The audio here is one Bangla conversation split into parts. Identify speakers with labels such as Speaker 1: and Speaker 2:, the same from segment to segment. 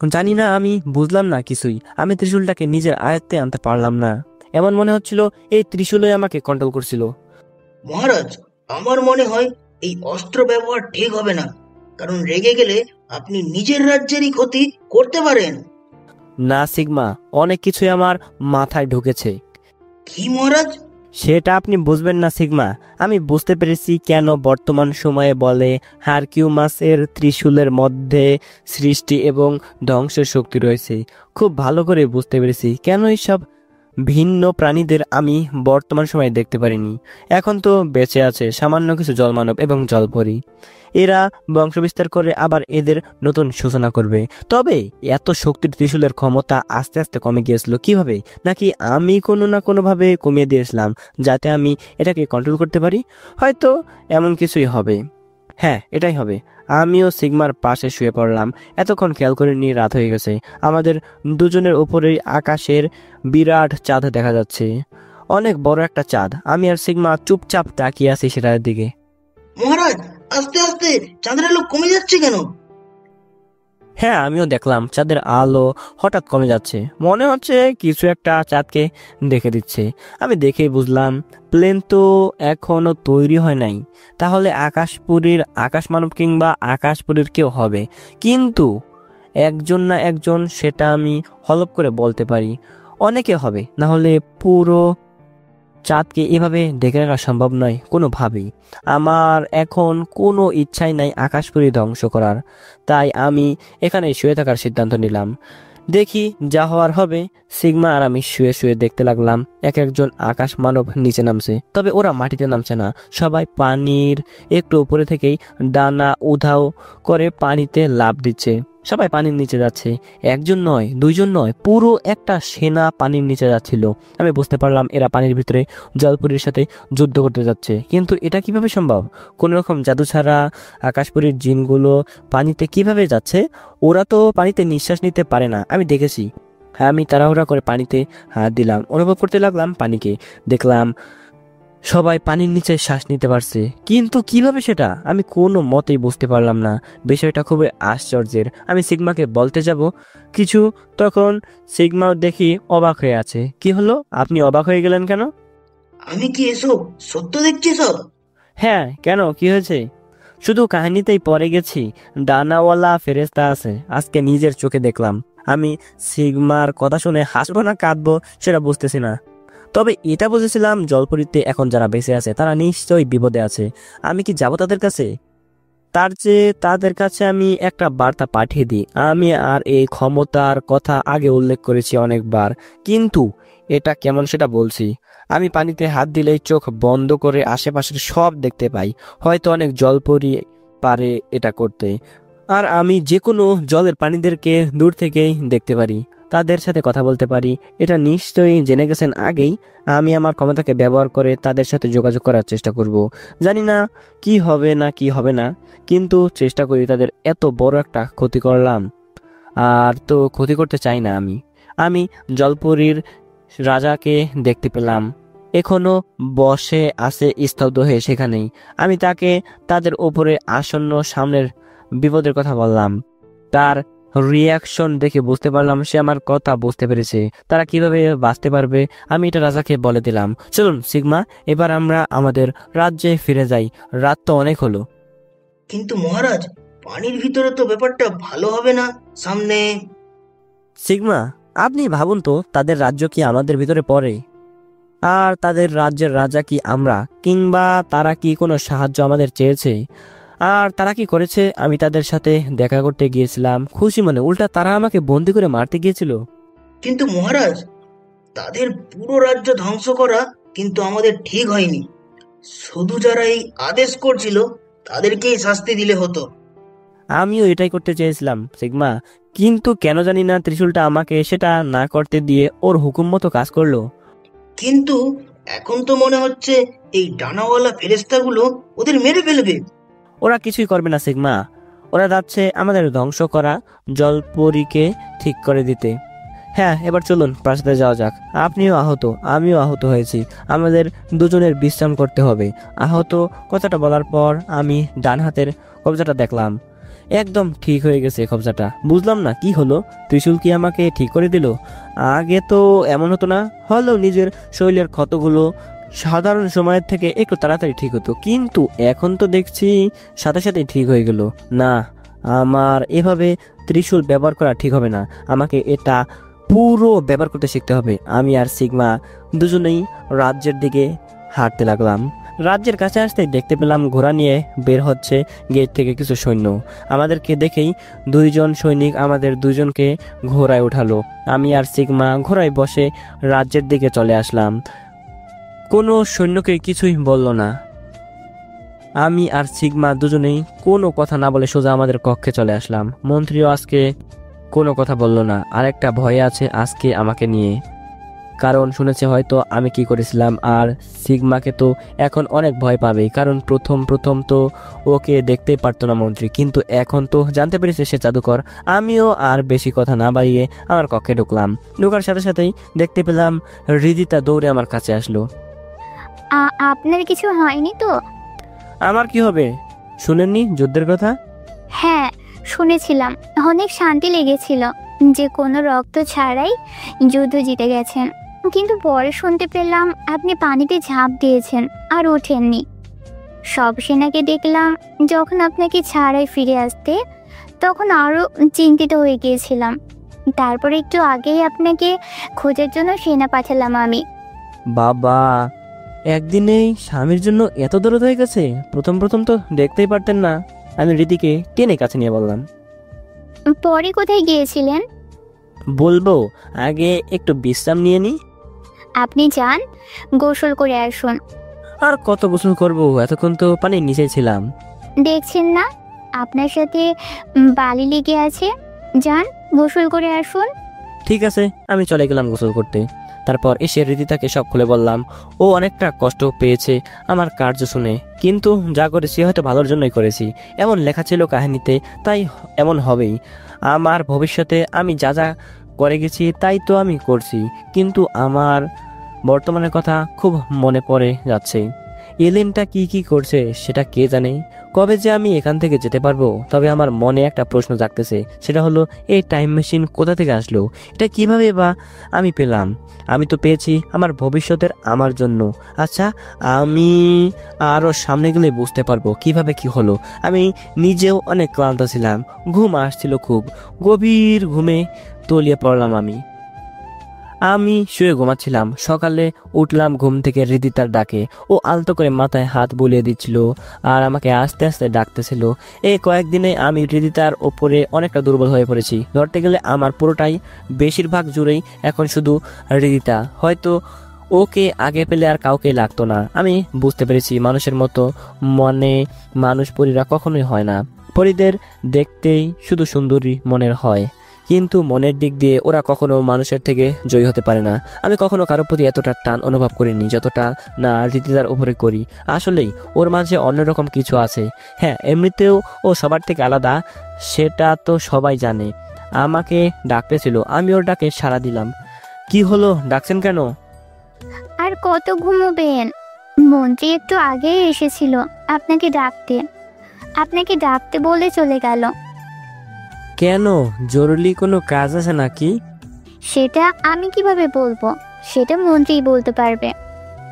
Speaker 1: জানি না, আমি বুঝলাম না কিছুই। আমি ত্রিশূলটাকে নিজের আয়ত্তে আনতে পারলাম না। এমন মনে হচ্ছিল এই ত্রিশূলই আমাকে কন্ট্রোল করছিল।
Speaker 2: মহারাজ, আমার মনে হয় এই অস্ত্র ব্যবহার ঠিক হবে না, কারণ রেগে গেলে আপনি নিজের রাজ্যেরই ক্ষতি করতে পারেন।
Speaker 1: না সিগমা, অনেক কিছুই আমার মাথায় ঢুকেছে।
Speaker 2: কি মহারাজ?
Speaker 1: সেটা আপনি বুঝবেন না সিগমা। আমি বুঝতে পেরেছি কেন বর্তমান সময়ে বলে হারকিউমাসের ত্রিশূলের মধ্যে সৃষ্টি এবং ধ্বংসের শক্তি রয়েছে। খুব ভালো করে বুঝতে পেরেছি কেন এইসব ভিন্ন প্রাণীদের আমি বর্তমান সময়ে দেখতে পারিনি। এখন তো বেঁচে আছে সামান্য কিছু জলমানব এবং জলপরী। এরা বংশবিস্তার করে আবার এদের নতুন সূচনা করবে। তবে এত শক্তির ত্রিশূলের ক্ষমতা আস্তে আস্তে কমে গিয়েছিল কিভাবে? নাকি আমি কোনো না কোনোভাবে কমিয়ে দিয়েছিলাম যাতে আমি এটাকে কন্ট্রোল করতে পারি? হয়তো এমন কিছুই হবে। হ্যাঁ, এটাই হবে। আমিও সিগমার পাশে শুয়ে পড়লাম। এতক্ষণ খেয়াল করে নিয়ে রাত হয়ে গেছে। আমাদের দুজনের উপরেই আকাশের বিরাট চাঁদ দেখা যাচ্ছে, অনেক বড় একটা চাঁদ। আমি আর সিগমা চুপচাপ তাকিয়ে আছি সেটার দিকে।
Speaker 2: মহারাজ, আস্তে আস্তে চাঁদের আলো কমে যাচ্ছে কেন?
Speaker 1: হ্যাঁ, আমিও দেখলাম চাঁদের আলো হঠাৎ কমে যাচ্ছে। মনে হচ্ছে কিছু একটা চাঁদকে দেখে দিচ্ছে। আমি দেখেই বুঝলাম প্লেন তো এখনো তৈরি হয় নাই। তাহলে আকাশপুরীর আকাশ মানব কিংবা আকাশপুরীর কেউ হবে, কিন্তু একজন না একজন, সেটা আমি হলপ করে বলতে পারি। অনেকে হবে, না হলে পুরো চাঁদকে এভাবে দেখে রাখা সম্ভব নয় কোনোভাবেই। আমার এখন কোনো ইচ্ছাই নাই আকাশপুরী ধ্বংস করার। তাই আমি এখানে শুয়ে থাকার সিদ্ধান্ত নিলাম। দেখি যা হওয়ার হবে। সিগমা আর আমি শুয়ে শুয়ে দেখতে লাগলাম এক একজন আকাশ মানব নিচে নামছে। তবে ওরা মাটিতে নামছে না, সবাই পানির একটু উপরে থেকেই ডানা উধাও করে পানিতে লাফ দিচ্ছে। সবাই পানির নিচে যাচ্ছে, একজন নয়, দুইজন নয়, পুরো একটা সেনা পানির নিচে যাচ্ছিল। আমি বুঝতে পারলাম এরা পানির ভিতরে জলপুরীর সাথে যুদ্ধ করতে যাচ্ছে। কিন্তু এটা কিভাবে সম্ভব? কোন রকম জাদু ছাড়া আকাশপুরীর জিনগুলো পানিতে কিভাবে যাচ্ছে? ওরা তো পানিতে নিঃশ্বাস নিতে পারে না, আমি দেখেছি। হ্যাঁ, আমি তাড়াহুড়া করে পানিতে হাত দিলাম, অনুভব করতে লাগলাম পানিকে। দেখলাম সবাই পানির নিচে শ্বাস নিতে পারছে, কিন্তু কিভাবে সেটা আমি কোনো মতেই বুঝতে পারলাম না। বিষয়টা খুবই আশ্চর্যের। আমি সিগমাকে বলতে যাব কিছু, তখন সিগমাও দেখি অবাক হয়ে আছে। কি হলো, আপনি অবাক হয়ে গেলেন কেন?
Speaker 2: আমি কি এসব সত্য দেখছি সব?
Speaker 1: হ্যাঁ, কেন, কি হয়েছে? শুধু কাহিনীতেই পড়ে গেছি, ডানাওয়ালা ফেরেশতা আছে, আজকে নিজের চোখে দেখলাম। আমি সিগমার কথা শুনে হাসবো না কাঁদবো সেটা বুঝতেছি না। তবে এটা বুঝেছিলাম জলপরীতে এখন যারা বেঁচে আছে তারা নিশ্চয়ই বিপদে আছে। আমি কি যাব তাদের কাছে? তার চেয়ে তাদের কাছে আমি একটা বার্তা পাঠিয়ে দিই। আমি আর এই ক্ষমতার কথা আগে উল্লেখ করেছি অনেকবার, কিন্তু এটা কেমন সেটা বলছি। আমি পানিতে হাত দিলেই চোখ বন্ধ করে আশেপাশের সব দেখতে পাই। হয়তো অনেক জলপরী পারে এটা করতে। আর আমি যে কোনো জলের প্রাণীদেরকে দূর থেকেই দেখতে পারি, তাদের সাথে কথা বলতে পারি। এটা নিশ্চয়ই জেনে গেছেন আগেই। আমি আমার ক্ষমতাকে ব্যবহার করে তাদের সাথে যোগাযোগ করার চেষ্টা করব। জানি না কি হবে না কি হবে না, কিন্তু চেষ্টা করি। তাদের এত বড় একটা ক্ষতি করলাম, আর তো ক্ষতি করতে চাই না আমি। আমি জলপুরীর রাজাকে দেখতে পেলাম, এখনো বসে আছে স্তব্ধ হয়ে সেখানেই। আমি তাকে তাদের উপরে আসন্ন সামনের বিপদের কথা বললাম। তার রিয়াকশন দেখে বুঝতে পারলাম সে আমার কথা বুঝতে পেরেছে। তারা কিভাবে বাঁচতে পারবে আমি এটা রাজাকে বলে দিলাম। চলুন সিগমা, এবার আমরা আমাদের রাজ্যে ফিরে যাই, রাত তো অনেক হলো।
Speaker 2: কিন্তু মহারাজ, পানির ভিতরে তো ব্যাপারটা ভালো হবে না। সামনে
Speaker 1: সিগমা, আপনি ভাবুন তো, তাদের রাজ্য কি আমাদের ভিতরে পড়ে? আর তাদের রাজ্যের রাজা কি আমরা, কিংবা তারা কি কোনো সাহায্য আমাদের চেয়েছে? আর তারা কি করেছে? আমি তাদের সাথে দেখা করতে গিয়েছিলাম খুশি মনে, উল্টা তারা আমাকে বন্দি করে মারতে গিয়েছিল।
Speaker 2: কিন্তু মহারাজ, তাদের পুরো রাজ্য ধ্বংস করা কিন্তু আমাদের ঠিক হয়নি। শুধু যারা এই আদেশ করছিল তাদেরকেই শাস্তি দিলে হতো।
Speaker 1: আমিও এটাই করতে চেয়েছিলাম সিগমা, কিন্তু কেন জানি না ত্রিশূলটা আমাকে সেটা না করতে দিয়ে ওর হুকুম মতো কাজ করলো।
Speaker 2: কিন্তু এখন তো মনে হচ্ছে এই ডানাওয়ালা ফেরেস্তাগুলো ওদের মেরে ফেলবে।
Speaker 1: ওরা কিছুই করবে না সিগমা, ওরা যাচ্ছে আমাদের ধ্বংস করা জলপরীকে ঠিক করে দিতে। হ্যাঁ, এবার চলুন প্রাসাদে যাওয়া যাক। আপনিও আহত, আমিও আহত হয়েছি, আমাদের দুজনের বিশ্রাম করতে হবে। আহত কথাটা বলার পর আমি ডান হাতের কবজাটা দেখলাম। একদম ঠিক হয়ে গেছে কবজাটা। বুঝলাম না কি হলো, ত্রিশূল কি আমাকে ঠিক করে দিল? আগে তো এমন হতো না, হলেও নিজের শরীরের ক্ষতগুলো সাধারণ সময়ের থেকে একটু তাড়াতাড়ি ঠিক হতো, কিন্তু এখন তো দেখছি সাথে সাথে ঠিক হয়ে গেল। না, আমার এভাবে ত্রিশূল ব্যবহার করা ঠিক হবে না, আমাকে এটা পুরো ব্যবহার করতে শিখতে হবে। আমি আর সিগমা দুজনেই রাজ্যের দিকে হাঁটতে লাগলাম। রাজ্যের কাছে আসতে দেখতে পেলাম ঘোড়া নিয়ে বের হচ্ছে গেট থেকে কিছু সৈন্য। আমাদেরকে দেখেই দুইজন সৈনিক আমাদের দুজনকে ঘোড়ায় উঠালো। আমি আর সিগমা ঘোড়ায় বসে রাজ্যের দিকে চলে আসলাম। কোনো সৈন্যকে কিছুই বলল না। আমি আর সিগমা দুজনেই কোনো কথা না বলে সোজা আমাদের কক্ষে চলে আসলাম। মন্ত্রীও আজকে কোনো কথা বলল না, আরেকটা ভয়ে আছে আজকে আমাকে নিয়ে, কারণ শুনেছে হয়তো আমি কি করেছিলাম। আর সিগমাকে তো এখন অনেক ভয় পাবে, কারণ প্রথম প্রথম তো ওকে দেখতেই পারতো না মন্ত্রী, কিন্তু এখন তো জানতে পেরেছে সে জাদুকর। আমিও আর বেশি কথা না বাড়িয়ে আমার কক্ষে ঢুকলাম। ঢোকার সাথে সাথেই দেখতে পেলাম হৃদিতা দৌড়ে আমার কাছে আসলো।
Speaker 3: আপনার কিছু হয়নি তো?
Speaker 1: আমার কি হবে, শুনেননি যুদ্ধের কথা?
Speaker 3: হ্যাঁ, শুনেছিলাম। অনেক শান্তি লেগেছিল যে কোনো রক্ত ছাড়াই যুদ্ধ জিতে গেছেন, কিন্তু পরে শুনতে পেলাম আপনি পানিতে ঝাঁপ দিয়েছেন আর ওঠেননি। সব সেনাকে দেখলাম যখন আপনাকে ছাড়াই ফিরে আসতে, তখন আরও চিন্তিত হয়ে গিয়েছিলাম। তারপর একটু আগেই আপনাকে খোঁজার জন্য সেনা পাঠালাম আমি।
Speaker 1: বাবা, একদিনেই স্বামীর জন্য এত দরদ হয়ে গেছে? প্রথম প্রথম তো দেখতেই পারতেন না। আমি রীতিকে টেনে কাছে নিয়ে বললাম।
Speaker 3: পরে কোথায় গিয়েছিলেন?
Speaker 1: বলবো, আগে একটু বিশ্রাম নিয়ে নি।
Speaker 3: আপনি যান, গোসল করে আসুন।
Speaker 1: আর কত গোসল করবো, এতক্ষণ তো পানির নিচে ছিলাম।
Speaker 3: দেখছেন না আপনার সাথে বালি লেগে আছে? যান, গোসল করে আসুন।
Speaker 1: ঠিক আছে, আমি চলে গেলাম গোসল করতে। তারপর এসে রীতিতাকে সব খুলে বললাম। ও অনেকটা কষ্ট পেয়েছে আমার কার্য শুনে, কিন্তু যা করেছি হয়তো ভালোর জন্যই করেছি। এমন লেখা ছিল কাহিনীতে, তাই এমন হবেই। আমার ভবিষ্যতে আমি যা যা করে গেছি তাই তো আমি করছি, কিন্তু আমার বর্তমানের কথা খুব মনে পড়ে যাচ্ছে। এলিনটা কি কি করছে সেটা কে জানে। কবে যে আমি এখান থেকে যেতে পারবো? তবে আমার মনে একটা প্রশ্ন জাগতেছে, সেটা হলো এই টাইম মেশিন কোথা থেকে আসলো? এটা কিভাবে বা আমি পেলাম? আমি তো পেয়েছি আমার ভবিষ্যতের আমার জন্য। আচ্ছা, আমি আরো সামনে গেলে বুঝতে পারবো কিভাবে কি হলো। আমি নিজেও অনেক ক্লান্ত ছিলাম, ঘুম আসছিল খুব। গভীর ঘুমে তলিয়ে পড়লাম আমি শুয়ে ঘুমাচ্ছিলাম। সকালে উঠলাম ঘুম থেকে হৃদিতার ডাকে। ও আলতো করে মাথায় হাত বুলিয়ে দিচ্ছিল আর আমাকে আস্তে আস্তে ডাকতেছিল। এই কয়েকদিনে আমি হৃদিতার ওপরে অনেকটা দুর্বল হয়ে পড়েছি। ধরতে গেলে আমার পুরোটাই, বেশিরভাগ জুড়েই এখন শুধু হৃদিতা। হয়তো ওকে আগে পেলে আর কাউকে লাগতো না। আমি বুঝতে পেরেছি মানুষের মতো মনে মানুষ পরীরা কখনোই হয় না। পরীদের দেখতেই শুধু সুন্দরী মনের হয়, কিন্তু মনের দিক দিয়ে ওরা কখনো মানুষের থেকে জয়ী হতে পারে না। আমি কখনো কারোর প্রতি এতটা টান অনুভব করিনি যতটা না রীতিদার উপরে করি। আসলেই ওর মাঝে অন্যরকম কিছু আছে। হ্যাঁ, এমনিতেও ও সবার থেকে আলাদা, সেটা তো সবাই জানে। আমাকে ডাকতেছিল, আমি ওর ডাকে সাড়া দিলাম। কি হলো, ডাকছেন কেন?
Speaker 3: আর কত ঘুমোবেন? মন্ত্রী একটু আগেই এসেছিল আপনাকে ডাকতে বলে চলে গেল।
Speaker 1: কেন, জরুরি কোনো কাজ আছে নাকি?
Speaker 3: সেটা আমি কিভাবে বলবো? সেটা মন্ত্রীই বলতে পারবে।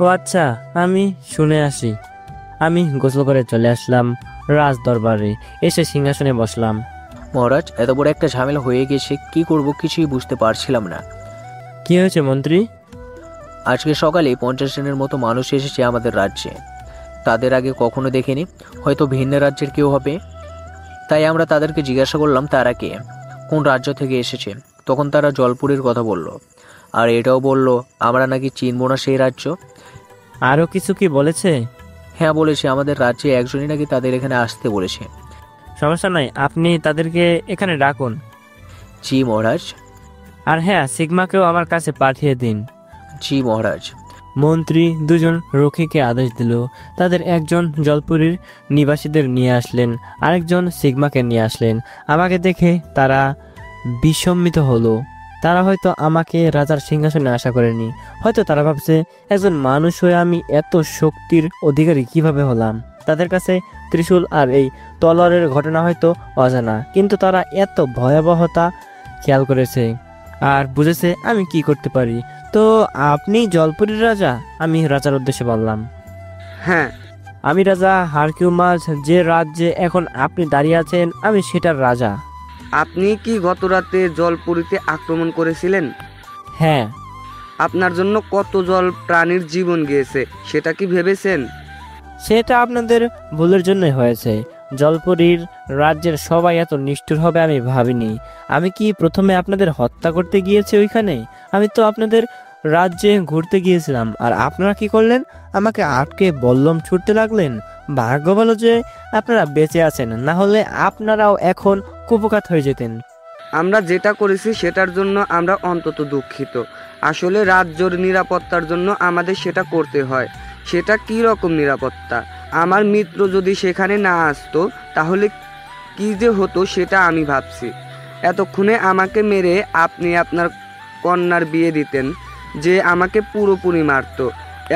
Speaker 1: ও আচ্ছা, আমি শুনে আসি। আমি গোসল করে চলে আসলাম রাজ দরবারে। এসে সিংহাসনে বসলাম।
Speaker 4: মহারাজ, এত বড় একটা ঝামেলা হয়ে গেছে, কি করব কিছুই বুঝতে পারছিলাম না।
Speaker 1: কি হয়েছে মন্ত্রী?
Speaker 4: আজকে সকালে 50 জনের মতো মানুষ এসেছে আমাদের রাজ্যে। তাদের আগে কখনো দেখিনি, হয়তো ভিন্ন রাজ্যের কেউ হবে। তাই আমরা তাদেরকে জিজ্ঞাসা করলাম তারা কে, কোন রাজ্য থেকে এসেছে। তখন তারা জলপুরের কথা বলল, আর এটাও বলল আমরা নাকি চিনব না সেই রাজ্য।
Speaker 1: আরো কিছু কি বলেছে?
Speaker 4: হ্যাঁ বলেছে, আমাদের রাজ্যে একজনই নাকি তাদের এখানে আসতে বলেছে।
Speaker 1: সমস্যা নাই, আপনি তাদেরকে এখানে ডাকুন।
Speaker 4: জি মহারাজ।
Speaker 1: আর হ্যাঁ, সিগমাকেও আমার কাছে পাঠিয়ে দিন।
Speaker 4: জি মহারাজ।
Speaker 1: মন্ত্রী দুজন রক্ষীকে আদেশ দিল। তাদের একজন জলপুরীর নিবাসীদের নিয়ে আসলেন, আরেকজন সিগমাকে নিয়ে আসলেন। আমাকে দেখে তারা বিস্মিত হলো। তারা হয়তো আমাকে রাজার সিংহাসনে আশা করেনি। হয়তো তারা ভাবছে একজন মানুষ হয়ে আমি এত শক্তির অধিকারী কিভাবে হলাম। তাদের কাছে ত্রিশূল আর এই তলোয়ারের ঘটনা হয়তো অজানা, কিন্তু তারা এত ভয়াবহতা খেয়াল করেছে আর বুঝেছে আমি কি করতে পারি। তো আপনি জলপুরীর রাজা? আমি রাজার উদ্দেশ্যে বললাম।
Speaker 5: হ্যাঁ,
Speaker 1: আমি রাজা হারকিউমাস, যে রাজ্যে এখন আপনি দাঁড়িয়ে আছেন আমি সেটার রাজা।
Speaker 5: আপনি কি গত রাতে জলপুরীতে আক্রমণ করেছিলেন?
Speaker 1: হ্যাঁ।
Speaker 5: আপনার জন্য কত জল প্রাণীর জীবন গিয়েছে সেটা কি ভেবেছেন?
Speaker 1: সেটা আপনাদের ভুলের জন্যই হয়েছে। জলপুরীর রাজ্যের সবাই এত নিষ্ঠুর হবে আমি ভাবিনি। আমি কি প্রথমে আপনাদের হত্যা করতে গিয়েছি ওইখানে? আমি তো আপনাদের রাজ্যে ঘুরতে গিয়েছিলাম, আর আপনারা কি করলেন? আমাকে আটকে বল্লম ছুটতে লাগলেন। ভাগ্য ভালো যে আপনারা বেঁচে আছেন, না হলে আপনারাও এখন কুপকাত হয়ে যেতেন।
Speaker 5: আমরা যেটা করেছি সেটার জন্য আমরা অন্তত দুঃখিত। আসলে রাজ্যর নিরাপত্তার জন্য আমাদের সেটা করতে হয়। সেটা কি রকম নিরাপত্তা? আমার মিত্র যদি সেখানে না আসতো তাহলে কি যে হতো সেটা আমি ভাবছি। এতক্ষণে আমাকে মেরে আপনি আপনার কন্যার বিয়ে দিতেন, যে আমাকে পুরোপুরি মারতো।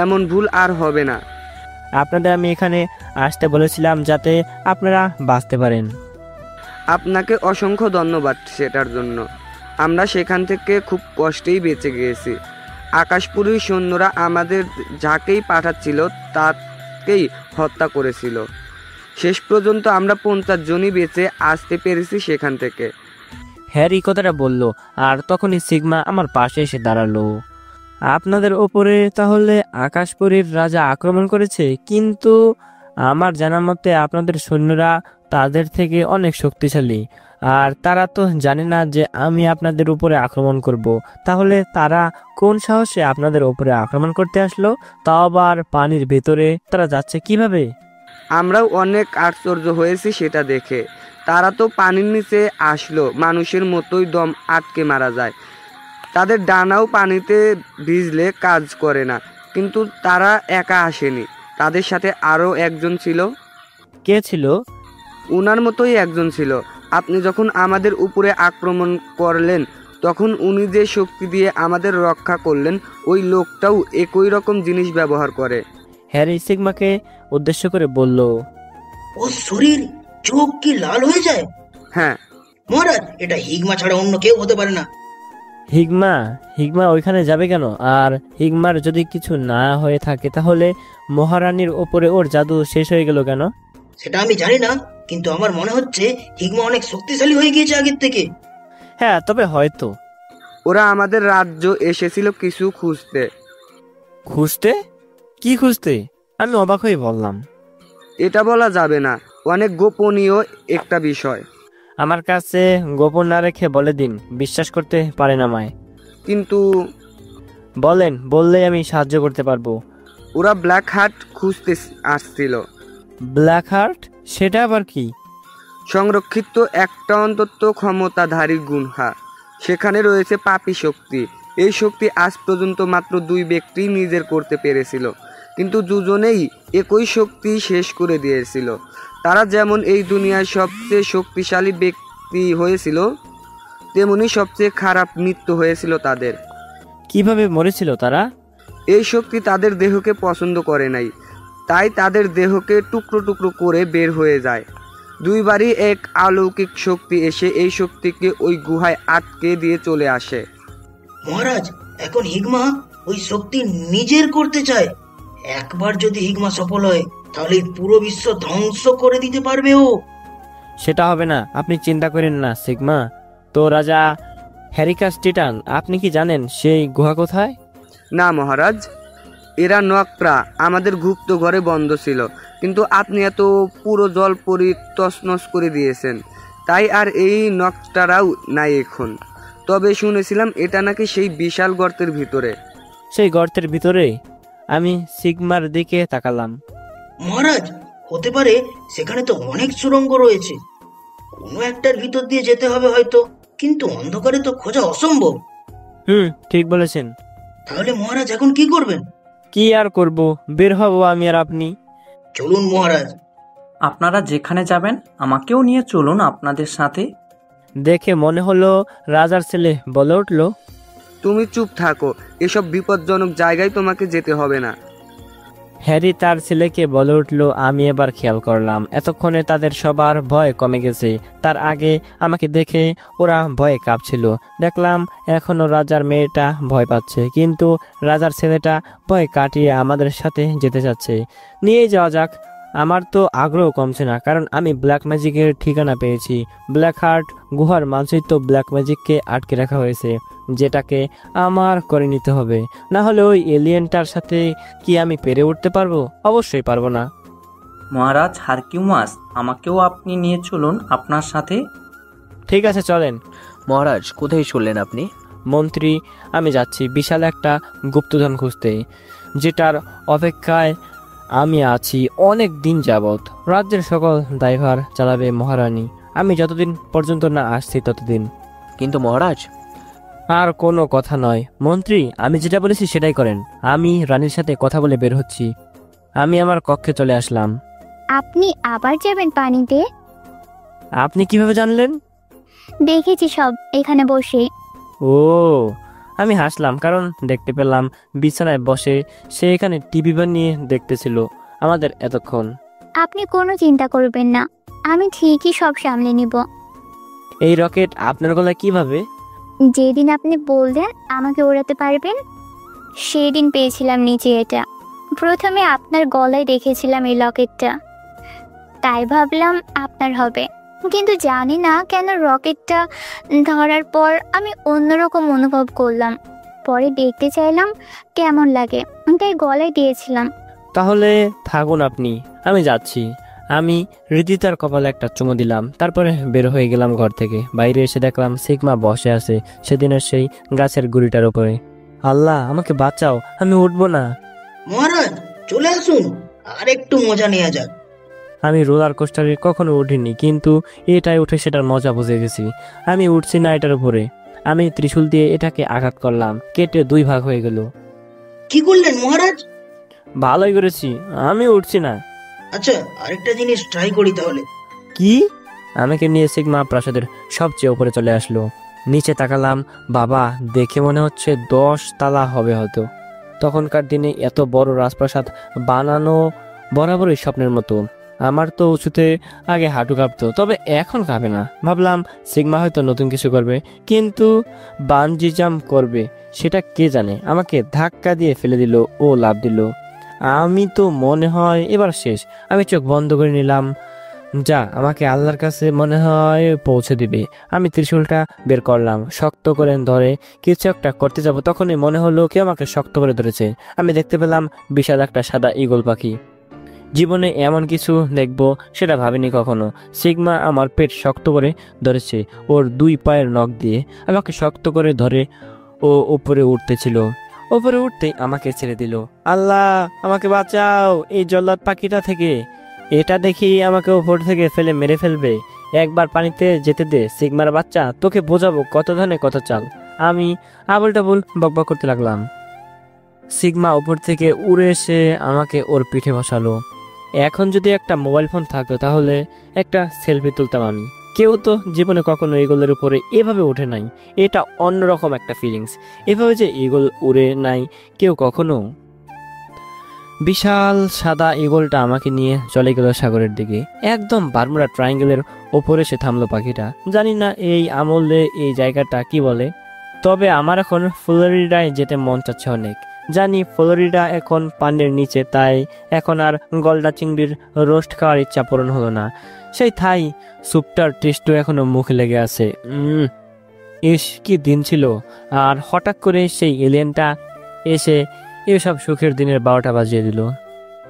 Speaker 5: এমন ভুল আর হবে না।
Speaker 1: আপনাদের আমি এখানে আসতে বলেছিলাম যাতে আপনারা বাঁচতে পারেন।
Speaker 5: আপনাকে অসংখ্য ধন্যবাদ সেটার জন্য। আমরা সেখান থেকে খুব কষ্টেই বেঁচে গিয়েছি। আকাশপুরীর সৈন্যরা আমাদের যাকেই পাঠাচ্ছিল তাকেই হত্যা করেছিল। শেষ পর্যন্ত আমরা 50 জনই বেঁচে আসতে পেরেছি সেখান থেকে।
Speaker 1: হ্যারি কথাটা বলল, আর তখনই সিগমা আমার পাশে এসে দাঁড়ালো। আপনাদের ওপরে তাহলে আকাশপুরীর রাজা আক্রমণ করেছে, কিন্তু আমার জানা মতে আপনাদের সৈন্যরা তাদের থেকে অনেক শক্তিশালী, আর তারা তো জানে না যে আমি আপনাদের উপরে আক্রমণ করব। তাহলে তারা কোন সাহসে আপনাদের উপরে আক্রমণ করতে আসলো? তাও আবার পানির ভেতরে। তারা যাচ্ছে কিভাবে?
Speaker 5: আমরাও অনেক আশ্চর্য হয়েছি সেটা দেখে। তারা তো পানির নিচে আসলো মানুষের মতোই, দম আটকে মারা যায়। তাদের ডানাও পানিতে ভিজলে কাজ করে না। কিন্তু তারা একা আসেনি, তাদের সাথে আরও একজন ছিল।
Speaker 1: কে ছিল?
Speaker 5: উনার মতোই একজন ছিল। আপনি যখন আমাদের উপরে আক্রমণ করলেন তখন উনি যে শক্তি দিয়ে আমাদের রক্ষা করলেন, ওই লোকটাও একই রকম জিনিস ব্যবহার করে।
Speaker 1: হ্যারি সিগমাকে উদ্দেশ্য করে বলল।
Speaker 2: ও শরীর, চোখ কি লাল হয়ে যায়?
Speaker 5: হ্যাঁ
Speaker 2: মহারাজ, এটা হিগমা ছাড়া অন্য কেউ হতে পারে না।
Speaker 1: হিগমা? হিগমা ওইখানে যাবে কেন? আর হিগমার যদি কিছু না হয়ে থাকে তাহলে মহারানীর ওপরে ওর জাদু শেষ হয়ে গেল কেন?
Speaker 2: সেটা আমি জানি না, কিন্তু আমার মনে হচ্ছে হিগমা অনেক শক্তিশালী হয়ে গিয়েছে আগের থেকে।
Speaker 1: হ্যাঁ, তবে হয়তো।
Speaker 5: ওরা আমাদের রাজ্য এসেছিল কিছু খুঁজতে।
Speaker 1: খুঁজতে? কি খুঁজতে? আমি অবাক হয়ে বললাম।
Speaker 5: এটা বলা যাবে না, অনেক গোপনীয় একটা বিষয়।
Speaker 1: আমার কাছে গোপন না রেখে বলে দিন, বিশ্বাস করতে পারেন আমায়।
Speaker 5: কিন্তু
Speaker 1: বলেন, বললেই আমি সাহায্য করতে পারবো।
Speaker 5: ওরা ব্ল্যাক হার্ট খুঁজতে আসছিল।
Speaker 1: Black heart? সেটা আবার কি?
Speaker 5: সংরক্ষিত একটা অন্তত ক্ষমতাধারী গুহা। সেখানে রয়েছে পাপী শক্তি। এই শক্তি আজ পর্যন্ত মাত্র 2 ব্যক্তি নিজের করতে পেরেছিল, কিন্তু দুজনেই একই শক্তি শেষ করে দিয়েছিল। তারা যেমন এই দুনিয়ার সবচেয়ে শক্তিশালী ব্যক্তি হয়েছিল, তেমনি সবচেয়ে খারাপ মৃত্যু হয়েছিল তাদের।
Speaker 1: কিভাবে মরেছিল তারা?
Speaker 5: এই শক্তি তাদের দেহকে পছন্দ করে নাই, তাই তাদের দেহকে টুকরো টুকরো করে বের হয়ে যায়। 2 বারই এক অলৌকিক শক্তি এসে এই শক্তিকে ওই গুহায় আটকে দিয়ে চলে আসে।
Speaker 2: মহারাজ, এখন হিগমা ওই শক্তি নিজের করতে চায়। একবার যদি হিগমা সফল হয় তাহলে এই পুরো বিশ্ব ধ্বংস করে দিতে পারবে ও।
Speaker 1: সেটা হবে না, আপনি চিন্তা করেন না সিগমা। তো রাজা হ্যারিকাস টিটান, আপনি কি জানেন সেই গুহা কোথায়?
Speaker 5: না মহারাজ, এরা নকরা আমাদের গুপ্ত ঘরে বন্ধ ছিল, কিন্তু আপনি এত পুরো জলপরি তছনছ করে দিয়েছেন, তাই আর এই নকটারাও নাই এখন। তবে শুনেছিলাম এটা নাকি সেই বিশাল গর্তের ভিতরে।
Speaker 1: সেই গর্তের ভিতরে? আমি সিগমার দিকে তাকালাম।
Speaker 2: মহারাজ, হতে পারে সেখানে তো অনেক সুড়ঙ্গ রয়েছে। কোনো একটার ভিতর দিয়ে যেতে হবে হয়তো, কিন্তু অন্ধকারে তো খোঁজা অসম্ভব।
Speaker 1: ঠিক বলেছেন।
Speaker 2: তাহলে মহারাজ এখন কি করবেন?
Speaker 1: কি আর করব, বের হব আমি আর আপনি।
Speaker 2: চলুন মহারাজ।
Speaker 6: আপনারা যেখানে যাবেন আমাকেও নিয়ে চলুন আপনাদের সাথে।
Speaker 1: দেখে মনে হলো রাজার ছেলে বলে উঠল,
Speaker 5: তুমি চুপ থাকো, এসব বিপজ্জনক জায়গায় তোমাকে যেতে হবে না।
Speaker 1: হ্যারি তার ছেলেকে বলে উঠল। আমি এবার খেয়াল করলাম এতক্ষণে তাদের সবার ভয় কমে গেছে। তার আগে আমাকে দেখে ওরা ভয়ে কাঁপছিল। দেখলাম এখনো রাজার মেয়েটা ভয় পাচ্ছে, কিন্তু রাজার ছেলেটা ভয় কাটিয়ে আমাদের সাথে যেতে চাচ্ছে। নিয়ে যাওয়া যাক। আমার তো আগ্রহ কমছে না, কারণ আমি ব্ল্যাক ম্যাজিকের ঠিকানা পেয়েছি। ব্ল্যাক হার্ট গুহার মানচিত্র ব্ল্যাক ম্যাজিককে আটকে রাখা হয়েছে, যেটাকে আমার করে নিতে হবে। না হলে ওই এলিয়েনটার সাথে কি আমি পেরে উঠতে পারবো? অবশ্যই পারবো না।
Speaker 6: মহারাজ হারকিউমাস, আমাকেও আপনি নিয়ে চলুন আপনার সাথে।
Speaker 1: ঠিক আছে, চলেন।
Speaker 4: মহারাজ, কোথায় চললেন আপনি?
Speaker 1: মন্ত্রী, আমি যাচ্ছি বিশাল একটা গুপ্তধন খুঁজতে, যেটার অপেক্ষায় আমি আছি অনেক দিন যাবৎ। রাজ্যের সকল দায়ভার চালাবে মহারানী, আমি যতদিন পর্যন্ত না আসছি ততদিন।
Speaker 4: কিন্তু মহারাজ।
Speaker 1: আর কোনো কথা নয় মন্ত্রী, আমি যেটা বলেছি সেটাই করেন। আমি রানীর সাথে কথা বলে বের হচ্ছি। আমি আমার কক্ষে চলে আসলাম।
Speaker 3: আপনি আবার যাবেন পানিতে?
Speaker 1: আপনি কিভাবে জানলেন?
Speaker 3: দেখেছি সব এখানে বসে।
Speaker 1: ও, আমি হাসলাম, কারণ দেখতে পেলাম বিছানায় বসে সে এখানে টিভি বানিয়ে দেখতেছিল আমাদের এতক্ষণ।
Speaker 3: আপনি কোনো চিন্তা করবেন না, আমি ঠিকই সব সামলে নিব।
Speaker 1: এই রকেট আপনার গলায় কিভাবে?
Speaker 3: যেদিন আপনি বললেন আমাকে ওড়াতে পারবেন, সেদিন পেয়েছিলাম নিচে এটা। প্রথমে আপনার গলায় দেখেছিলাম এই লকেটটা, তাই ভাবলাম আপনার হবে। কিন্তু জানি না কেন রকেটটা ধরার পর আমি অন্যরকম অনুভব করলাম। পরে দেখতে চাইলাম কেমন লাগে, তাই গলায় দিয়েছিলাম।
Speaker 1: তাহলে থাকুন আপনি, আমি যাচ্ছি। আমি হৃদিতার কপালে একটা চুমু দিলাম, তারপরে বের হয়ে গেলাম ঘর থেকে। বাইরে এসে দেখলাম সিগমা বসে আছে সেদিনের সেই গাছের গুড়িটার উপরে। আল্লাহ, আমাকে বাঁচাও, আমি উঠবো না।
Speaker 2: মহারাজ চলে আসুন, আর একটু মজা নেওয়া যাক।
Speaker 1: আমি রোলার কোস্টারে কখনো উঠিনি, কিন্তু এটাই উঠে সেটার মজা বুঝে গেছি। আমি উঠছি না এটার উপরে। আমি ত্রিশূল দিয়ে এটাকে আঘাত করলাম, কেটে 2 ভাগ হয়ে গেল।
Speaker 2: কি করলেন মহারাজ?
Speaker 1: ভালোই করেছি, আমি উঠছি না।
Speaker 2: আচ্ছা, আরেকটা জিনিস ট্রাই করি তাহলে।
Speaker 1: কি? আমাকে নিয়ে সিগমা প্রাসাদের সবচেয়ে উপরে চলে আসলো। নিচে তাকালাম, বাবা, দেখে মনে হচ্ছে 10 তালা হবে হয়তো। তখনকার দিনে এত বড় রাজপ্রাসাদ বানানো বরাবরই স্বপ্নের মতো। আমার তো উঁচুতে আগে হাঁটু কাঁপতো, তবে এখন কাঁপে না। ভাবলাম সিগমা হয়তো নতুন কিছু করবে, কিন্তু বানজি জাম্প করবে সেটা কে জানে। আমাকে ধাক্কা দিয়ে ফেলে দিল ও লাফ দিল। আমি তো মনে হয় এবার শেষ। আমি চোখ বন্ধ করে নিলাম। যা, আমাকে আল্লাহর কাছে মনে হয় পৌঁছে দিবে। আমি ত্রিশূলটা বের করলাম, শক্ত করে ধরে কিছু একটা করতে যাব, তখনই মনে হলো কেউ আমাকে শক্ত করে ধরেছে। আমি দেখতে পেলাম বিশাল একটা সাদা ঈগল পাখি। জীবনে এমন কিছু দেখবো সেটা ভাবিনি কখনো। সিগমা আমার পেট শক্ত করে ধরেছে ওর 2 পায়ের নখ দিয়ে। আমাকে শক্ত করে ধরে ও উপরে উঠতেছিল। উপরে উঠতেই আমাকে ছেড়ে দিল। আল্লাহ, আমাকে বাঁচাও এই জল্লাদ পাখিটা থেকে। এটা দেখি আমাকে উপর থেকে ফেলে মেরে ফেলবে। একবার পানিতে যেতে দে সিগমার বাচ্চা, তোকে বোঝাবো কত ধনে কত চাল। আমি আবল টাবুল বকবক করতে লাগলাম। সিগমা উপর থেকে উড়ে এসে আমাকে ওর পিঠে বসালো। এখন যদি একটা মোবাইল ফোন থাকতো তাহলে একটা সেলফি তুলতাম আমি। কেউ তো জীবনে কখনো ঈগলের উপরে এভাবে ওঠে নাই। এটা অন্যরকম একটা ফিলিংস। এভাবে যে ঈগল উড়ে নাই কেউ কখনো। বিশাল সাদা ঈগলটা আমাকে নিয়ে চলে গেল সাগরের দিকে। একদম বারমুডা ট্রায়াঙ্গেলের ওপরে সে থামলো পাখিটা। জানি না এই আমলে এই জায়গাটা কি বলে, তবে আমার এখন ফ্লোরিডায় যেতে মন চাচ্ছে অনেক। জানি ফ্লোরিডা এখন পানির নিচে, তাই এখন আর গলদা চিংড়ির রোস্ট খাওয়ার ইচ্ছা পূরণ হলো না। সেই থাই স্যুপটার টেস্টও এখনো মুখে লেগে আছে। ইস, কি দিন ছিল। আর হঠাৎ করে সেই এলিয়েনটা এসে এসব সুখের দিনের 12টা বাজিয়ে দিল।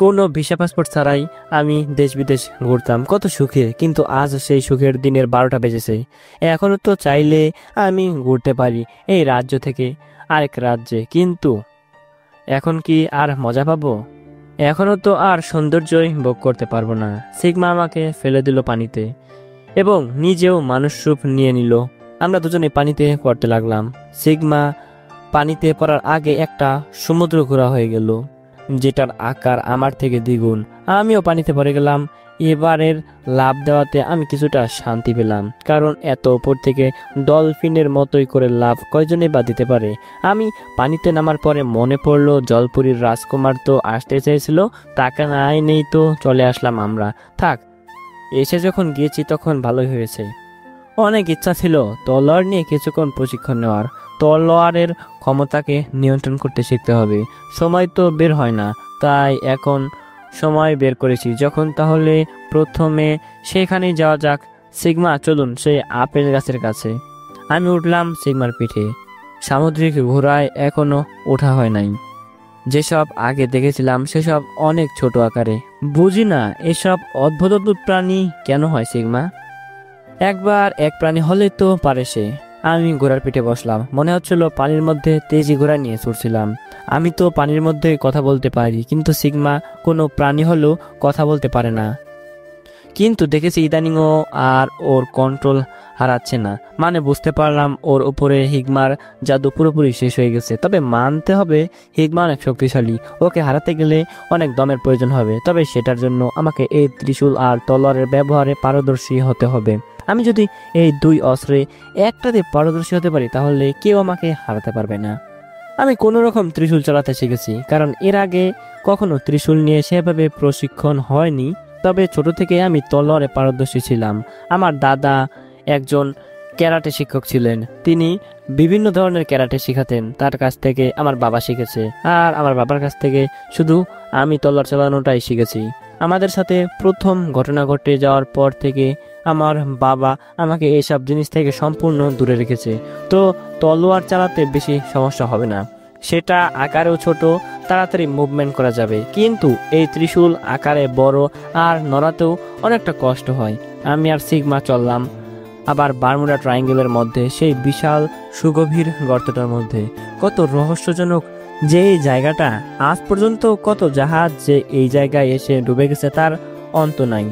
Speaker 1: কোনো ভিসা পাসপোর্ট ছাড়াই আমি দেশ বিদেশ ঘুরতাম কত সুখে, কিন্তু আজ সেই সুখের দিনের 12টা বেজেছে। এখনো তো চাইলে আমি ঘুরতে পারি এই রাজ্য থেকে আরেক রাজ্যে, কিন্তু এখন কি আর মজা পাবো? এখনো তো আর সৌন্দর্যই ভোগ করতে পারবো না। সিগমা আমাকে ফেলে দিল পানিতে এবং নিজেও মানুষ রূপ নিয়ে নিল। আমরা দুজনে পানিতে পড়তে লাগলাম। সিগমা পানিতে পড়ার আগে একটা সমুদ্র ঘোরা হয়ে গেল, যেটার আকার আমার থেকে দ্বিগুণ। আমিও পানিতে পড়ে গেলাম। এবারের লাভ দেওয়াতে আমি কিছুটা শান্তি পেলাম, কারণ এত উপর থেকে ডলফিনের মতোই করে লাভ কয়জনে বা দিতে পারে। আমি পানিতে নামার পরে মনে পড়লো জলপুরীর রাজকুমার তো আসতে চেয়েছিল, টাকা নাই নেই তো চলে আসলাম আমরা। থাক, এসে যখন গিয়েছি তখন ভালোই হয়েছে। অনেক ইচ্ছা ছিল তলোয়ার নিয়ে কিছুক্ষণ প্রশিক্ষণ নেওয়ার। তলোয়ারের ক্ষমতাকে নিয়ন্ত্রণ করতে শিখতে হবে। সময় তো বের হয় না, তাই এখন সময় বের করেছি যখন। তাহলে প্রথমে সেখানেই যাওয়া যাক। সিগমা, চলুন সেই আপেল গাছের কাছে। আমি উঠলাম সিগমার পিঠে। সামুদ্রিক ঘোড়ায় এখনো ওঠা হয় নাই। যেসব আগে দেখেছিলাম সেসব অনেক ছোট আকারে। বুঝি না এসব অদ্ভুত অদ্ভুত প্রাণী কেন হয় সিগমা। একবার এক প্রাণী হলে তো পারে সে। আমি ঘোড়ার পিঠে বসলাম। মনে হচ্ছিল পানির মধ্যে তেজি ঘোড়া নিয়ে ছুটছিলাম। আমি তো পানির মধ্যে কথা বলতে পারি, কিন্তু সিগমা কোনো প্রাণী হলেও কথা বলতে পারে না। কিন্তু দেখেছি ইদানিংও আর ওর কন্ট্রোল হারাচ্ছে না। মানে বুঝতে পারলাম ওর উপরে হিগমার জাদু পুরোপুরি শেষ হয়ে গেছে। তবে মানতে হবে হিগমা অনেক শক্তিশালী। ওকে হারাতে গেলে অনেক দমের প্রয়োজন হবে। তবে সেটার জন্য আমাকে এই ত্রিশূল আর তলোয়ারের ব্যবহারে পারদর্শী হতে হবে। আমি যদি এই দুই অস্ত্রে একটাতে পারদর্শী হতে পারি তাহলে কেউ আমাকে হারাতে পারবে না। আমি কোনো রকম ত্রিশূল চালাতে শিখেছি, কারণ এর আগে কখনো ত্রিশূল নিয়ে সেভাবে প্রশিক্ষণ হয়নি। তবে ছোট থেকে আমি তলোয়ারে পারদর্শী ছিলাম। আমার দাদা একজন ক্যারাটে শিক্ষক ছিলেন। তিনি বিভিন্ন ধরনের ক্যারাটে শেখাতেন। তার কাছ থেকে আমার বাবা শিখেছে, আর আমার বাবার কাছ থেকে শুধু আমি তলোয়ার চালানোটাই শিখেছি। আমাদের সাথে প্রথম ঘটনা ঘটে যাওয়ার পর থেকে আমার বাবা আমাকে এইসব জিনিস থেকে সম্পূর্ণ দূরে রেখেছে। তো তলোয়ার চালাতে বেশি সমস্যা হবে না। সেটা আকারেও ছোট, তাড়াতাড়ি মুভমেন্ট করা যাবে। কিন্তু এই ত্রিশূল আকারে বড় আর নড়াতেও অনেকটা কষ্ট হয়। আমি আর সিগমা চললাম আবার বারমুডা ট্রায়াঙ্গেলের মধ্যে, সেই বিশাল সুগভীর গর্তটার মধ্যে। কত রহস্যজনক যে এই জায়গাটা। আজ পর্যন্ত কত জাহাজ যে এই জায়গায় এসে ডুবে গেছে তার অন্ত নাই।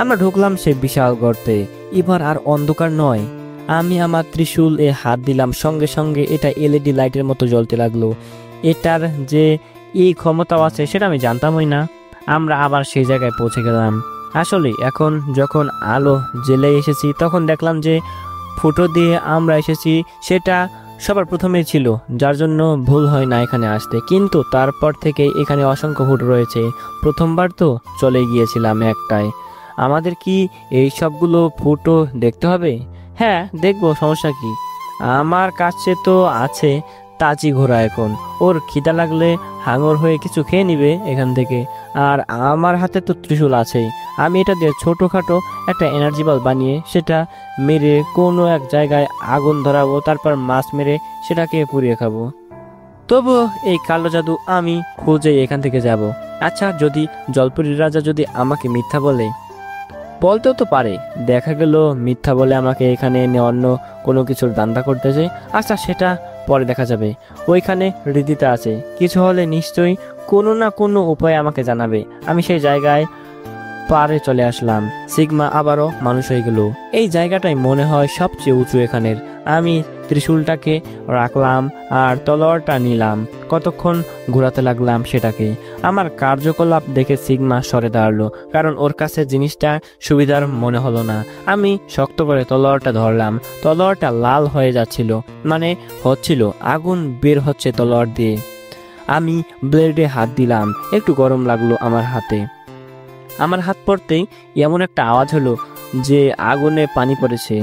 Speaker 1: আমরা ঢুকলাম সেই বিশাল গর্তে। এবার আর অন্ধকার নয়। আমি আমার ত্রিশূল এ হাত দিলাম, সঙ্গে সঙ্গে এটা এলইডি লাইটের মতো জ্বলতে লাগলো। এটার যে এই ক্ষমতাও আছে সেটা আমি জানতামই না। আমরা আবার সেই জায়গায় পৌঁছে গেলাম। আসলে এখন যখন আলো জেলে এসেছি তখন দেখলাম যে ফুটো দিয়ে আমরা এসেছি সেটা সবার প্রথমেই ছিল, যার জন্য ভুল হয় না এখানে আসতে। কিন্তু তারপর থেকে এখানে অসংখ্য ফুটো রয়েছে। প্রথমবার তো চলে গিয়েছিলাম একটাই। আমাদের কি এই সবগুলো ফুটো দেখতে হবে? হ্যাঁ, দেখবো, সমস্যা কি? আমার কাছে তো আছে তাজি ঘোড়া। এখন ওর খিদা লাগলে হাঙর হয়ে কিছু খেয়ে নিবে এখান থেকে। আর আমার হাতে তো ত্রিশূল আছেই। আমি এটা দিয়ে ছোটোখাটো একটা এনার্জি বল বানিয়ে সেটা মেরে কোনো এক জায়গায় আগুন ধরাবো, তারপর মাছ মেরে সেটাকে পুড়িয়ে খাবো। তবু এই কালো জাদু আমি খুঁজে এখান থেকে যাব। আচ্ছা, যদি জলপুরীর রাজা যদি আমাকে মিথ্যা বলে, বলতেও তো পারে, দেখা গেল মিথ্যা বলে আমাকে এখানে এনে অন্য কোনো কিছুর দান্দা করতেছে। আচ্ছা, সেটা পরে দেখা যাবে। ওইখানে হৃদিতা আছে, কিছু হলে নিশ্চয়ই কোনো না কোনো উপায়ে আমাকে জানাবে। আমি সেই জায়গায় পারে চলে আসলাম। সিগমা আবারও মানুষ হয়ে গেল। এই জায়গাটাই মনে হয় সবচেয়ে উঁচু এখানের। আমি ত্রিশূলটাকে রাখলাম আর তলোয়ারটা নিলাম। কতক্ষণ ঘোরাতে লাগলাম সেটাকে। আমার কার্যকলাপ দেখে সিগমা সরে দাঁড়ালো, কারণ ওর কাছে জিনিসটা সুবিধার মনে হলো না। আমি শক্ত করে তলোয়ারটা ধরলাম। তলোয়ারটা লাল হয়ে যাচ্ছিল, মানে হচ্ছিল আগুন বের হচ্ছে তলোয়ার দিয়ে। আমি ব্লেডে হাত দিলাম, একটু গরম লাগলো আমার হাতে। আমার হাত পড়তেই এমন একটা আওয়াজ হলো যে আগুনে পানি পড়েছে।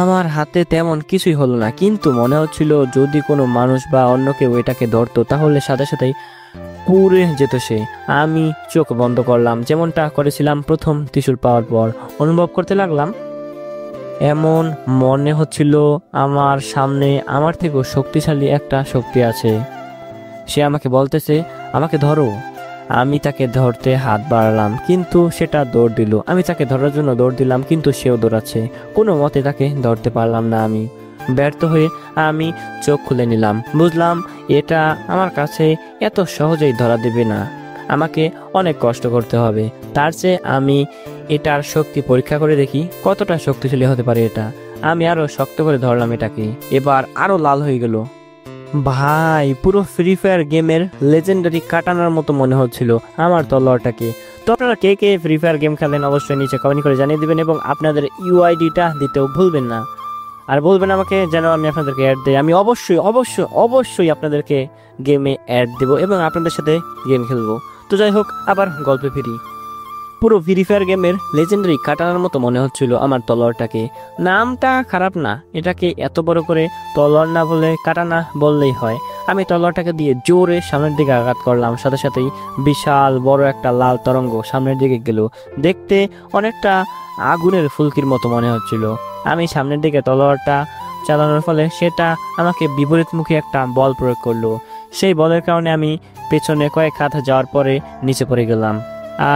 Speaker 1: আমার হাতে তেমন কিছুই হলো না, কিন্তু মনে হচ্ছিল যদি কোনো মানুষ বা অন্য কেউ এটাকে ধরতো তাহলে সাথে সাথেই পুড়ে যেত সে। আমি চোখ বন্ধ করলাম, যেমনটা করেছিলাম প্রথম ত্রিশূল পাওয়ার পর। অনুভব করতে লাগলাম, এমন মনে হচ্ছিল আমার সামনে আমার থেকেও শক্তিশালী একটা শক্তি আছে। সে আমাকে বলতেছে, আমাকে ধরো। আমি তাকে ধরতে হাত বাড়ালাম, কিন্তু সেটা দৌড় দিল। আমি তাকে ধরার জন্য দৌড় দিলাম, কিন্তু সেও দৌড়াচ্ছে। কোনো মতে তাকে ধরতে পারলাম না। আমি ব্যর্থ হয়ে আমি চোখ খুলে নিলাম। বুঝলাম এটা আমার কাছে এত সহজেই ধরা দেবে না, আমাকে অনেক কষ্ট করতে হবে। তার চেয়ে আমি এটার শক্তি পরীক্ষা করে দেখি কতটা শক্তিশালী হতে পারে এটা। আমি আরো শক্ত করে ধরলাম এটাকে। এবার আরো লাল হয়ে গেল। ভাই, পুরো ফ্রি ফায়ার গেমের লেজেন্ডারি কাটানার মতো মনে হচ্ছিল আমার তলোয়ারটাকে। তো আপনারা কে কে ফ্রি ফায়ার গেম খেলেন অবশ্যই নিচে কমেন্ট করে জানিয়ে দিবেন এবং আপনাদের ইউআইডিটা দিতেও ভুলবেন না। আর বলবেন আমাকে যেন আমি আপনাদেরকে অ্যাড দিই। আমি অবশ্যই অবশ্যই অবশ্যই আপনাদেরকে গেমে অ্যাড দেবো এবং আপনাদের সাথে গেম খেলবো। তো যাই হোক, আবার গল্পে ফিরি। পুরো ফ্রি ফায়ার গেমের লেজেন্ডারি কাটানোর মতো মনে হচ্ছিল আমার তলোয়ারটাকে। নামটা খারাপ না, এটাকে এত বড় করে তলোয়ার না বলে কাটানা বললেই হয়। আমি তলোয়ারটাকে দিয়ে জোরে সামনের দিকে আঘাত করলাম, সাথে সাথেই বিশাল বড় একটা লাল তরঙ্গ সামনের দিকে গেল। দেখতে অনেকটা আগুনের ফুলকির মতো মনে হচ্ছিল। আমি সামনের দিকে তলোয়ারটা চালানোর ফলে সেটা আমাকে বিপরীতমুখী একটা বল প্রয়োগ করলো। সেই বলের কারণে আমি পেছনে কয়েক হাত যাওয়ার পরে নিচে পড়ে গেলাম।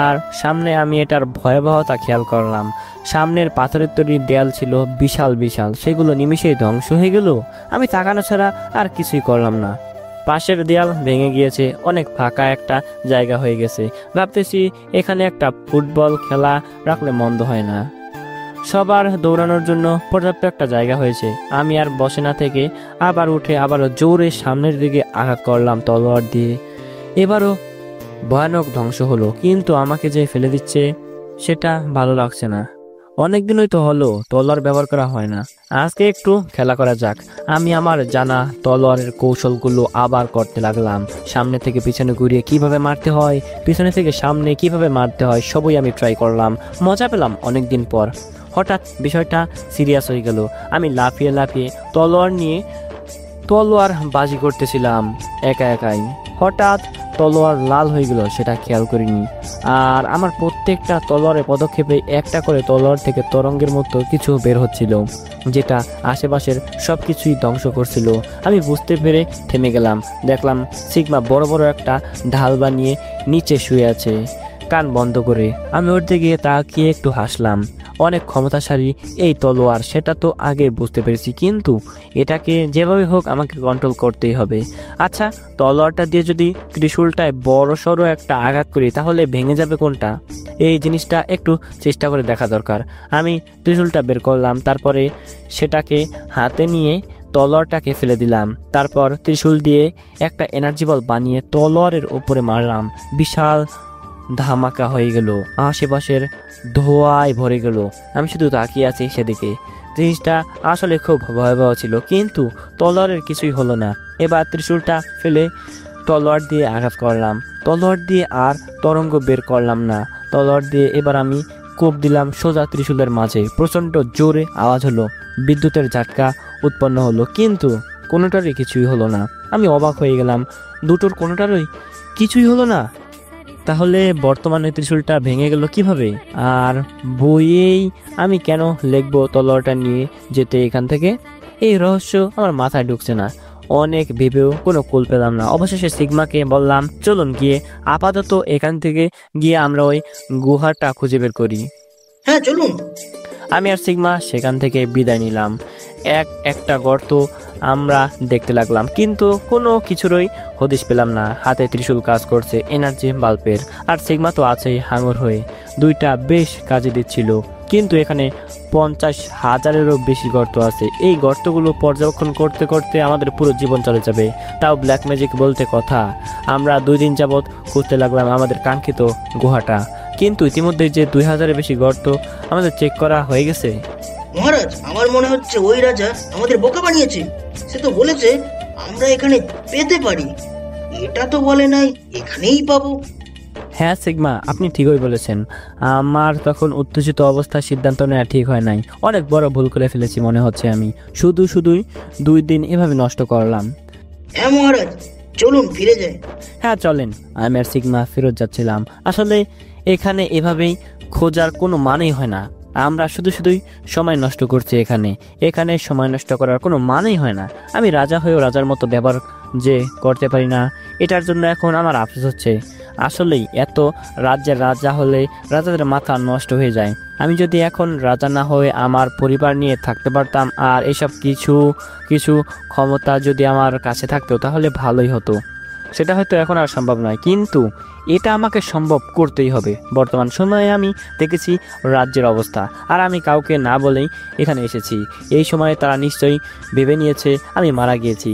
Speaker 1: আর সামনে আমি এটার ভয়াবহতা খেয়াল করলাম। সামনের পাথরের তৈরি দেয়াল ছিল বিশাল বিশাল, সেগুলো নিমিষেই ধ্বংস হয়ে গেল। আমি তাকানো ছাড়া আর কিছুই করলাম না। পাশের দেয়াল ভেঙে গিয়েছে, অনেক ফাঁকা একটা জায়গা হয়ে গেছে। ভাবতেছি এখানে একটা ফুটবল খেলা রাখলে মন্দ হয় না। সবার দৌড়ানোর জন্য পর্যাপ্ত একটা জায়গা হয়েছে। আমি আর বসে না থেকে আবার উঠে আবারও জোরে সামনের দিকে আঘাত করলাম তলোয়ার দিয়ে। এবারও ভয়ানক ধ্বংস হলো, কিন্তু আমাকে যে ফেলে দিচ্ছে সেটা ভালো লাগছে না। অনেকদিনই তো হলো তলোয়ার ব্যবহার করা হয় না, আজকে একটু খেলা করা যাক। আমি আমার জানা তলোয়ারের কৌশলগুলো আবার করতে লাগলাম। সামনে থেকে পিছনে ঘুরিয়ে কিভাবে মারতে হয়, পিছনে থেকে সামনে কিভাবে মারতে হয়, সবই আমি ট্রাই করলাম। মজা পেলাম অনেকদিন পর। হঠাৎ বিষয়টা সিরিয়াস হয়ে গেল। আমি লাফিয়ে লাফিয়ে তলোয়ার বাজি করতেছিলাম একা একাই। হঠাৎ তলোয়ার লাল হয়ে গেল, সেটা খেয়াল করিনি। আর আমার প্রত্যেকটা তলোয়ারের পদক্ষেপে একটা করে তলোয়ার থেকে তরঙ্গের মতো কিছু বের হচ্ছিল, যেটা আশেপাশের সব কিছুই ধ্বংস করছিল। আমি বুঝতে পেরে থেমে গেলাম। দেখলাম সিগমা বড় বড় একটা ঢাল বানিয়ে নিচে শুয়ে আছে, কান বন্ধ করে। আমি ওর দিকে তাকিয়ে একটু হাসলাম। অনেক ক্ষমতাশালী এই তলোয়ার, সেটা তো আগে বুঝতে পেরেছি, কিন্তু এটাকে যেভাবে হোক আমাকে কন্ট্রোল করতেই হবে। আচ্ছা, তলোয়ারটা দিয়ে যদি ত্রিশূলটায় বড় সড়ো একটা আঘাত করি তাহলে ভেঙে যাবে কোনটা? এই জিনিসটা একটু চেষ্টা করে দেখা দরকার। আমি ত্রিশূলটা বের করলাম, তারপরে সেটাকে হাতে নিয়ে তলোয়ারটাকে ফেলে দিলাম। তারপর ত্রিশূল দিয়ে একটা এনার্জি বল বানিয়ে তলোয়ারের উপরে মারলাম। বিশাল ধামাকা হয়ে গেল, আশেপাশের ধোঁয়ায় ভরে গেল। আমি শুধু তাকিয়ে আছি সেদিকে। জিনিসটা আসলে খুব ভয়াবহ ছিল, কিন্তু তলোয়ারের কিছুই হলো না। এবার ত্রিশূলটা ফেলে তলোয়ার দিয়ে আঘাত করলাম। তলোয়ার দিয়ে আর তরঙ্গ বের করলাম না। তলোয়ার দিয়ে এবার আমি কোপ দিলাম সোজা ত্রিশূলের মাঝে। প্রচণ্ড জোরে আওয়াজ হলো, বিদ্যুতের ঝাটকা উৎপন্ন হলো, কিন্তু কোনোটারই কিছুই হলো না। আমি অবাক হয়ে গেলাম, দুটোর কোনোটারই কিছুই হলো না। তাহলে বর্তমানে ত্রিশূলটা ভেঙে গেল কিভাবে? আর বইয়েই আমি কেন লিখবো তলোয়ারটা নিয়ে যেতে এখান থেকে? এই রহস্য আমার মাথায় ঢুকছে না। অনেক ভেবেও কোনো কুল পেলাম না। অবশেষে সিগমাকে বললাম, চলুন গিয়ে আপাতত এখান থেকে গিয়ে আমরা ওই গুহাটা খুঁজে বের করি।
Speaker 2: হ্যাঁ চলুন।
Speaker 1: আমি আর সিগমা সেখান থেকে বিদায় নিলাম। একটা গর্ত আমরা দেখতে লাগলাম, কিন্তু কোনো কিছুরই হদিশ পেলাম না। হাতে ত্রিশূল কাজ করছে এনার্জি বাল্বের, আর সিগমা তো আছেই হাঙর হয়ে। দুইটা বেশ কাজে দিচ্ছিল, কিন্তু এখানে 50,000-এরও বেশি গর্ত আছে। এই গর্তগুলো পর্যবেক্ষণ করতে করতে আমাদের পুরো জীবন চলে যাবে। তাও ব্ল্যাক ম্যাজিক বলতে কথা। আমরা 2 দিন যাবৎ খুঁজতে লাগলাম আমাদের কাঙ্ক্ষিত গুহাটা, কিন্তু ইতিমধ্যে যে 2000-এর বেশি গর্ত আমাদের চেক করা হয়ে গেছে।
Speaker 2: মহারাজ, আমার মনে হচ্ছে ওই রাজা আমাদের বোকা বানিয়েছে। সে তো বলেছে আমরা এখানে পেতে পারি, এটা তো বলে নাই এখানেই পাবো।
Speaker 1: হ্যাঁ সিগমা, আপনি ঠিকই বলেছেন। আমার তখন উত্তেজিত অবস্থায় সিদ্ধান্ত নেওয়া ঠিক হয় নাই। অনেক বড় ভুল করে ফেলেছি মনে হচ্ছে। আমি শুধুই 2 দিন এভাবে নষ্ট করলাম।
Speaker 2: হ্যাঁ মহারাজ, চলুন ফিরে যাই।
Speaker 1: হ্যাঁ চলেন। আমি আর সিগমা ফেরত যাচ্ছিলাম। আসলে এখানে এভাবেই খোঁজার কোনো মানেই হয় না। আমরা শুধুই সময় নষ্ট করছি এখানে সময় নষ্ট করার কোনো মানেই হয় না। আমি রাজা হয়েও রাজার মতো ব্যবহার যে করতে পারি না, এটার জন্য এখন আমার আফসোস হচ্ছে। আসলেই এত রাজ্যের রাজা হলে রাজাদের মাথা নষ্ট হয়ে যায়। আমি যদি এখন রাজা না হয়ে আমার পরিবার নিয়ে থাকতে পারতাম, আর এসব কিছু ক্ষমতা যদি আমার কাছে থাকতো তাহলে ভালোই হতো। সেটা হয়তো এখন আর সম্ভব নয়, কিন্তু এটা আমাকে সম্ভব করতেই হবে। বর্তমান সময়ে আমি দেখেছি রাজ্যের অবস্থা, আর আমি কাউকে না বলেই এখানে এসেছি। এই সময়ে তারা নিশ্চয়ই ভেবে নিয়েছে আমি মারা গিয়েছি।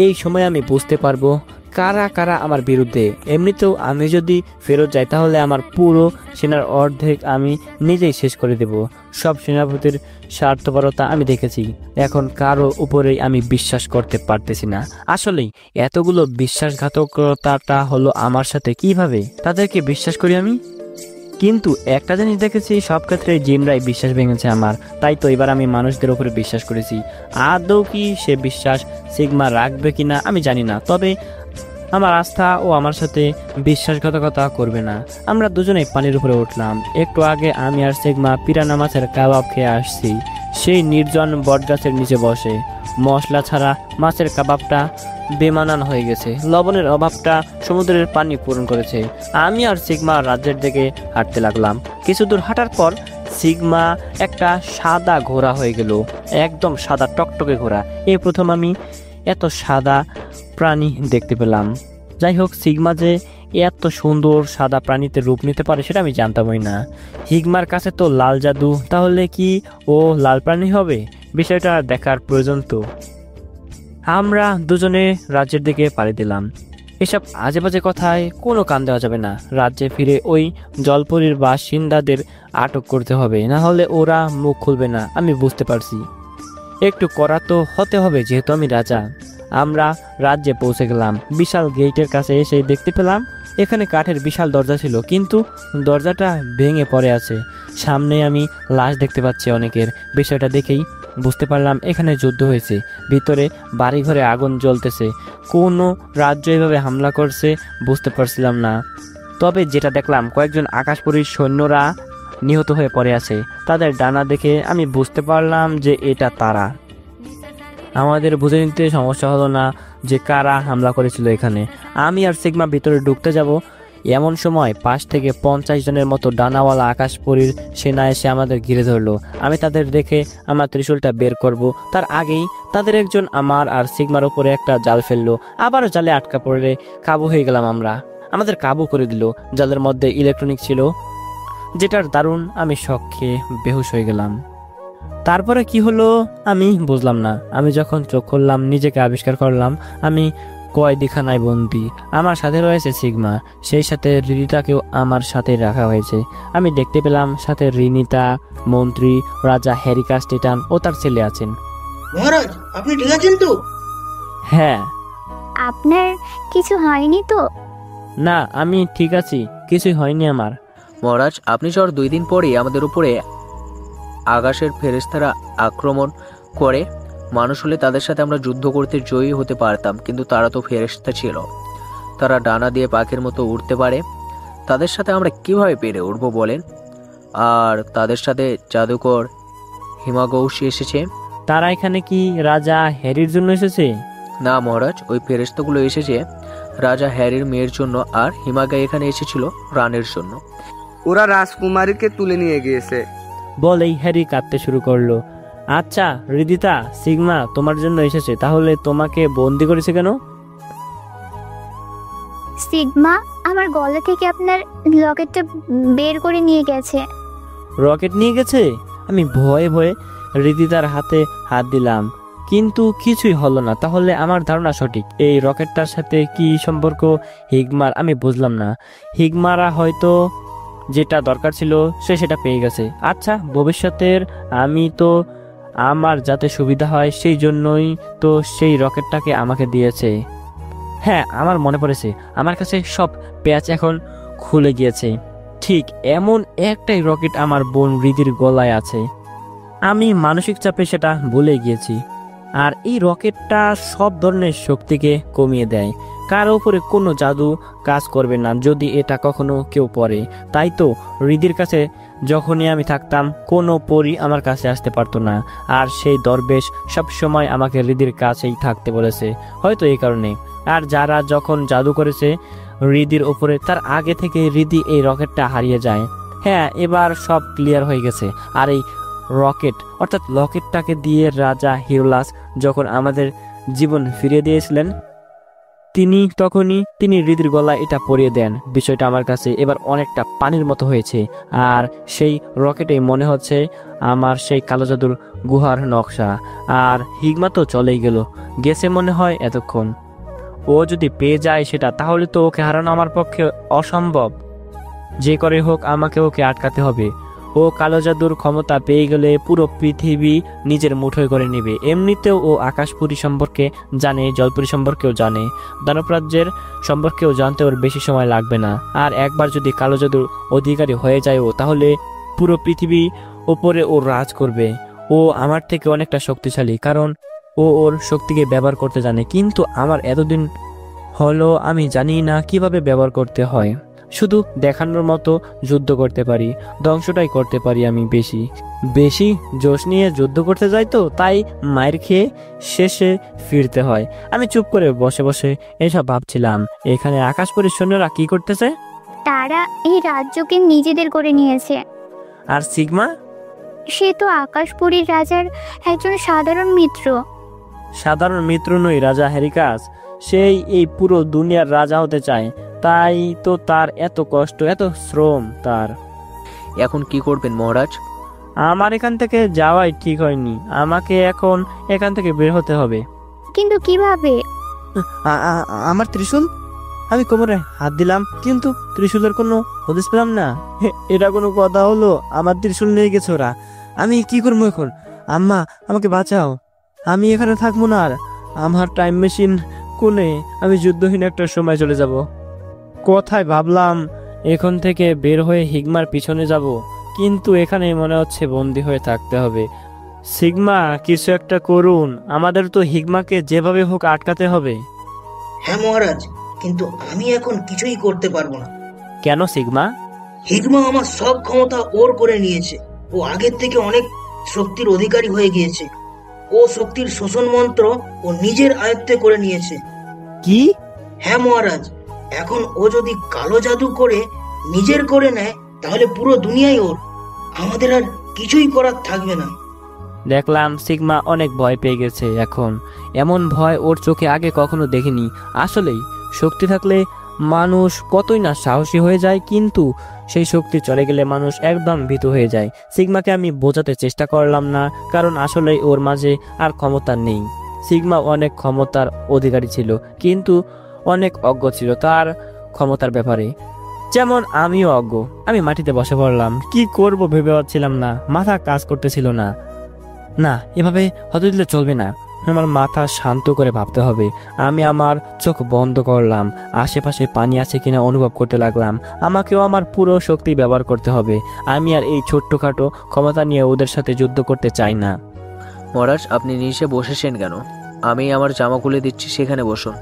Speaker 1: এই সময় আমি বুঝতে পারবো কারা কারা আমার বিরুদ্ধে। এমনিতেও আমি যদি ফেরত যাই তাহলে আমার পুরো সেনার অর্ধেক আমি নিজেই শেষ করে দেব। সব সেনাপতির স্বার্থপরতা আমি দেখেছি। এখন কারো উপরেই আমি বিশ্বাস করতে পারতেছি না। আসলেই এতগুলো বিশ্বাসঘাতকতাটা হলো আমার সাথে, কিভাবে তাদেরকে বিশ্বাস করি আমি? কিন্তু একটা জিনিস দেখেছি, সব ক্ষেত্রে জিনরাই বিশ্বাস ভেঙেছে আমার। তাই তো এবার আমি মানুষদের উপরে বিশ্বাস করেছি। আদৌ কি সে বিশ্বাস সিগমা রাখবে কিনা আমি জানি না, তবে আমার আস্থা ও আমার সাথে বিশ্বাসঘাতকতা করবে না। আমরা দুজনেই পানির উপরে উঠলাম। একটু আগে আমি আর সিগমা পিরানা মাছের কাবাব খেয়ে আসছি, সেই নির্জন বটগাছের নিচে বসে। মশলা ছাড়া মাছের কাবাবটা বেমানান হয়ে গেছে। লবণের অভাবটা সমুদ্রের পানি পূরণ করেছে। আমি আর সিগমা রাজ্যের দিকে হাঁটতে লাগলাম। কিছু দূর হাঁটার পর সিগমা একটা সাদা ঘোড়া হয়ে গেল, একদম সাদা টকটকে ঘোড়া। এই প্রথম আমি এত সাদা প্রাণী দেখতে পেলাম। যাই হোক, সিগমা যে এত সুন্দর সাদা প্রাণীতে রূপ নিতে পারে সেটা আমি জানতামই না। হিগমার কাছে তো লাল জাদু, তাহলে কি ও লাল প্রাণী হবে? বিষয়টা দেখার প্রয়োজন তো। আমরা দুজনে রাজ্যের দিকে পাড়ি দিলাম। এসব আজে বাজে কথায় কোনো কান দেওয়া যাবে না। রাজ্যে ফিরে ওই জলপরীর বাসিন্দাদের আটক করতে হবে, না হলে ওরা মুখ খুলবে না। আমি বুঝতে পারছি একটু করা তো হতে হবে, যেহেতু আমি রাজা। আমরা রাজ্যে পৌঁছে গেলাম। বিশাল গেটের কাছে এসে দেখতে পেলাম এখানে কাঠের বিশাল দরজা ছিল, কিন্তু দরজাটা ভেঙে পড়ে আছে। সামনে আমি লাশ দেখতে পাচ্ছি অনেকের। বিষয়টা দেখেই বুঝতে পারলাম এখানে যুদ্ধ হয়েছে। ভিতরে বাড়িঘরে আগুন জ্বলতেছে। কোনো রাজ্য এভাবে হামলা করছে বুঝতে পারছিলাম না। তবে যেটা দেখলাম, কয়েকজন আকাশপরীর সৈন্যরা নিহত হয়ে পড়ে আছে। তাদের ডানা দেখে আমি বুঝতে পারলাম যে এটা তারা। আমাদের বুঝে নিতে সমস্যা হলো না যে কারা হামলা করেছিল এখানে। আমি আর সিগমা ভিতরে ঢুকতে যাব, এমন সময় 5 থেকে 50 জনের মতো ডানাওয়ালা আকাশপরীর সেনা এসে আমাদের ঘিরে ধরলো। আমি তাদের দেখে আমার ত্রিশূলটা বের করব, তার আগেই তাদের একজন আমার আর সিগমার উপরে একটা জাল ফেললো। আবারও জালে আটকা পড়ে কাবু হয়ে গেলাম আমরা। আমাদের কাবু করে দিল। জালের মধ্যে ইলেকট্রনিক ছিল, যেটার দারুণ আমি শক খেয়ে বেহুশ হয়ে গেলাম। তারপরে কি হলো আমি বুঝলাম না। আমি যখন চোখ খুললাম নিজেকে আবিষ্কার করলাম আমি কয়েদিখানায় বন্দি। আমার সাথে রয়েছে সিগমা, সেই সাথে রিনিতাকেও আমার সাথে রাখা হয়েছে। আমি দেখতে পেলাম সাথে রিনিতা, মন্ত্রী, রাজা হ্যারিকাস টিটান ও তার ছেলে আছেন।
Speaker 2: মহারাজ, আপনি ঠিক আছেন তো?
Speaker 1: হ্যাঁ।
Speaker 3: আপনার কিছু হয়নি তো?
Speaker 1: না, আমি ঠিক আছি, কিছুই হয়নি আমার।
Speaker 4: মহারাজ, আপনি যাওয়ার 2 দিন পরেই আমাদের উপরে আকাশের ফেরেশতারা আক্রমণ করে। মানুষ হলে তাদের সাথে আমরা যুদ্ধ করতে জয়ী হতে পারতাম, কিন্তু তারা তো ফেরেশতা ছিল। তারা ডানা দিয়ে পাখির মতো উড়তে পারে। তাদের সাথে আমরা কিভাবে পেরে উঠবো বলেন? আর তাদের সাথে জাদুকর হিমাগৌসী এসেছে।
Speaker 1: তারা এখানে কি রাজা হ্যারির জন্য এসেছে?
Speaker 4: না মহারাজ, ওই ফেরেশতাগুলো এসেছে রাজা হ্যারির মেয়ের জন্য, আর হিমাগাই এখানে এসেছিল রানের জন্য।
Speaker 5: ওরা রাজকুমারীকে তুলে নিয়ে গিয়েছে।
Speaker 1: বলেই হ্যারি কাঁদতে শুরু করলো। আচ্ছা রিদিতা, সিগমা তোমার জন্য এসেছে, তাহলে তোমাকে বন্দি করেছে কেন?
Speaker 3: সিগমা আমার গলা থেকে আপনার লকেটটা বের করে নিয়ে গেছে।
Speaker 1: রকেট নিয়ে গেছে? আমি ভয়ে ভয়ে রিদিতার হাতে হাত দিলাম, কিন্তু কিছুই হলো না। তাহলে আমার ধারণা সঠিক, এই রকেটটার সাথে কি সম্পর্ক হিগমার? আমি বুঝলাম না। হিগমারা হয়তো যেটা দরকার ছিল সে সেটা পেয়ে গেছে। আচ্ছা, ভবিষ্যতের আমি তো আমার যাতে সুবিধা হয় সেই জন্যই তো সেই রকেটটাকে আমাকে দিয়েছে। হ্যাঁ, আমার মনে পড়েছে, আমার কাছে সব প্যাচ এখন খুলে গিয়েছে। ঠিক এমন একটাই রকেট আমার বোন রিদির গলায় আছে। আমি মানসিক চাপে সেটা ভুলে গিয়েছি। আর এই রকেটটা সব ধরনের শক্তিকে কমিয়ে দেয়। কারো উপরে কোনো জাদু কাজ করবে না যদি এটা কখনো কেউ পড়ে। তাই তো রিদির কাছে যখনই আমি থাকতাম কোনো পরী আমার কাছে আসতে পারতো না। আর সেই দরবেশ সব সময় আমাকে রিদির কাছেই থাকতে বলেছে, হয়তো এই কারণে। আর যারা যখন জাদু করেছে রিদির উপরে, তার আগে থেকে রিদি এই রকেটটা হারিয়ে যায়। হ্যাঁ, এবার সব ক্লিয়ার হয়ে গেছে। আর এই রকেট অর্থাৎ লকেটটাকে দিয়ে রাজা হিরোলাস যখন আমাদের জীবন ফিরিয়ে দিয়েছিলেন, তিনি রিদির গলায় এটা পরিয়ে দেন। বিষয়টা আমার কাছে এবার অনেকটা পানির মতো হয়েছে। আর সেই রকেটে মনে হচ্ছে আমার সেই কালো জাদুর গুহার নকশা। আর হিগমা তো চলেই গেছে মনে হয় এতক্ষণ। ও যদি পেয়ে যায় সেটা, তাহলে তো ওকে হারানো আমার পক্ষে অসম্ভব। যে করে হোক আমাকে ওকে আটকাতে হবে। ও কালো জাদুর ক্ষমতা পেয়ে গেলে পুরো পৃথিবী নিজের মুঠোয় করে নেবে। এমনিতেও ও আকাশপুরী সম্পর্কে জানে, জলপুরী সম্পর্কেও জানে, দানব রাজ্যের সম্পর্কেও জানতে ওর বেশি সময় লাগবে না। আর একবার যদি কালো জাদুর অধিকারী হয়ে যায় ও, তাহলে পুরো পৃথিবী ওপরে ও রাজ করবে। ও আমার থেকে অনেকটা শক্তিশালী, কারণ ও ওর শক্তিকে ব্যবহার করতে জানে। কিন্তু আমার এতদিন হলো আমি জানি না কিভাবে ব্যবহার করতে হয়। শুধু দেখানোর মতো যুদ্ধ করতে পারি, ধ্বংসটাই করতে পারি। আমি বেশি বেশি জোশ নিয়ে যুদ্ধ করতে যাই, তো তাই মায়ের খেয়ে শেষে ফিরতে হয়। আমি চুপ করে বসে বসে এসব ভাবছিলাম, এখানে আকাশপুরীর সৈন্যরা কি করতেছে?
Speaker 3: তারা এই রাজ্যকে নিজেদের করে নিয়েছে।
Speaker 1: আর সিগমা?
Speaker 3: সে তো আকাশপুরীর রাজার একজন সাধারণ মিত্র।
Speaker 1: সাধারণ মিত্র নই রাজা হেরিকাস, সেই এই পুরো দুনিয়ার রাজা হতে চায়। তাই তো তার এত কষ্ট, এত শ্রম তার।
Speaker 4: এখন কি করবেন মহারাজ?
Speaker 1: আমার এখান থেকে যাওয়াই ঠিক হয়নি। আমাকে এখন এখান থেকে বের হতে হবে।
Speaker 3: কিন্তু কিভাবে?
Speaker 1: আমার ত্রিশূল? আমি কোমরে হাত দিলাম, কিন্তু ত্রিশূলের কোনো হদিস পেলাম না। এটা কোনো কথা হলো? আমার ত্রিশূল নিয়ে গেছে ওরা। আমি কি করবো এখন? আম্মা, আমাকে বাঁচাও। আমি এখানে থাকবো না আর। আমার টাইম মেশিন কোনে? আমি যুদ্ধহীন একটা সময় চলে যাব। কোথায় ভাবলাম এখন থেকে বের হয়ে হিগমার পিছনে যাব, কিন্তু এখানে মনে হচ্ছে বন্দী হয়ে থাকতে হবে। সিগমা, কিছু একটা করুন, আমাদের তো হিগমাকে যেভাবে হোক আটকাতে হবে।
Speaker 2: হ্যাঁ মহারাজ, কিন্তু আমি এখন কিছুই করতে পারবো না।
Speaker 1: কেন সিগমা?
Speaker 2: হিগমা আমার সব ক্ষমতা ওর করে নিয়েছে। ও আগের থেকে অনেক শক্তির অধিকারী হয়ে গিয়েছে। ও শক্তির শোষণ মন্ত্র ও নিজের আয়ত্তে করে নিয়েছে।
Speaker 1: কি?
Speaker 2: হ্যাঁ মহারাজ, এখন ও যদি কালো জাদু করে নিজের করে নেয়, তাহলে পুরো দুনিয়াই ওর। আমাদের আর কিছুই করার থাকবে না।
Speaker 1: দেখলাম সিগমা অনেক ভয় পেয়ে গেছে এখন। এমন ভয় ওর চোখে আগে কখনো দেখিনি। আসলেই শক্তি থাকলে মানুষ কতই না সাহসী হয়ে যায়, কিন্তু সেই শক্তি চলে গেলে মানুষ একদম ভীতু হয়ে যায়। সিগমাকে আমি বোঝাতে চেষ্টা করলাম না, কারণ আসলেই ওর মাঝে আর ক্ষমতা নেই। সিগমা অনেক ক্ষমতার অধিকারী ছিল, কিন্তু অনেক অজ্ঞ ছিল তার ক্ষমতার ব্যাপারে, যেমন আমিও অজ্ঞ। আমি মাটিতে বসে পড়লাম। কি করব ভেবে পাচ্ছিলাম না, মাথা কাজ করতেছিল না। না, এভাবে হতে দিলে চলবে না। আমার মাথা শান্ত করে ভাবতে হবে। আমি আমার চোখ বন্ধ করলাম, আশেপাশে পানি আছে কিনা অনুভব করতে লাগলাম। আমাকেও আমার পুরো শক্তি ব্যবহার করতে হবে। আমি আর এই ছোট্টখাটো ক্ষমতা নিয়ে ওদের সাথে যুদ্ধ করতে চাই না।
Speaker 4: মহারাজ, আপনি নিচে বসেছেন কেন? আমি আমার জামা খুলে দিচ্ছি, সেখানে বসুন।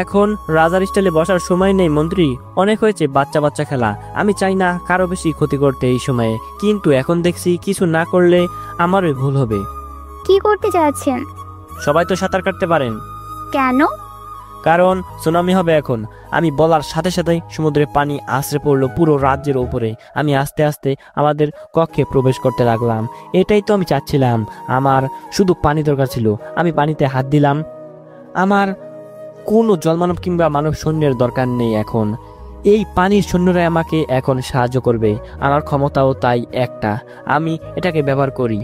Speaker 1: এখন রাজার স্টাইলে বসার সময় নেই মন্ত্রী। অনেক হয়েছে বাচ্চা বাচ্চা খেলা। আমি চাই না কারো বেশি ক্ষতি করতে এই সময়ে, কিন্তু এখন দেখছি কিছু না করলে আমারই ভুল হবে।
Speaker 3: কি করতে যাচ্ছেন?
Speaker 1: সবাই তো সাঁতার কাটতে পারেন।
Speaker 3: কেন?
Speaker 1: কারণ সুনামি হবে এখন। আমি বলার সাথে সাথেই সমুদ্রের পানি আশ্রে পড়লো পুরো রাজ্যের উপরে। আমি আস্তে আস্তে আমাদের কক্ষে প্রবেশ করতে লাগলাম। এটাই তো আমি চাচ্ছিলাম। আমার শুধু পানি দরকার ছিল। আমি পানিতে হাত দিলাম। আমার কোনো জলমানব কিংবা মানব সৈন্যের দরকার নেই এখন। এই পানির সৈন্যরাই আমাকে এখন সাহায্য করবে। আমার ক্ষমতাও তাই একটা, আমি এটাকে ব্যবহার করি।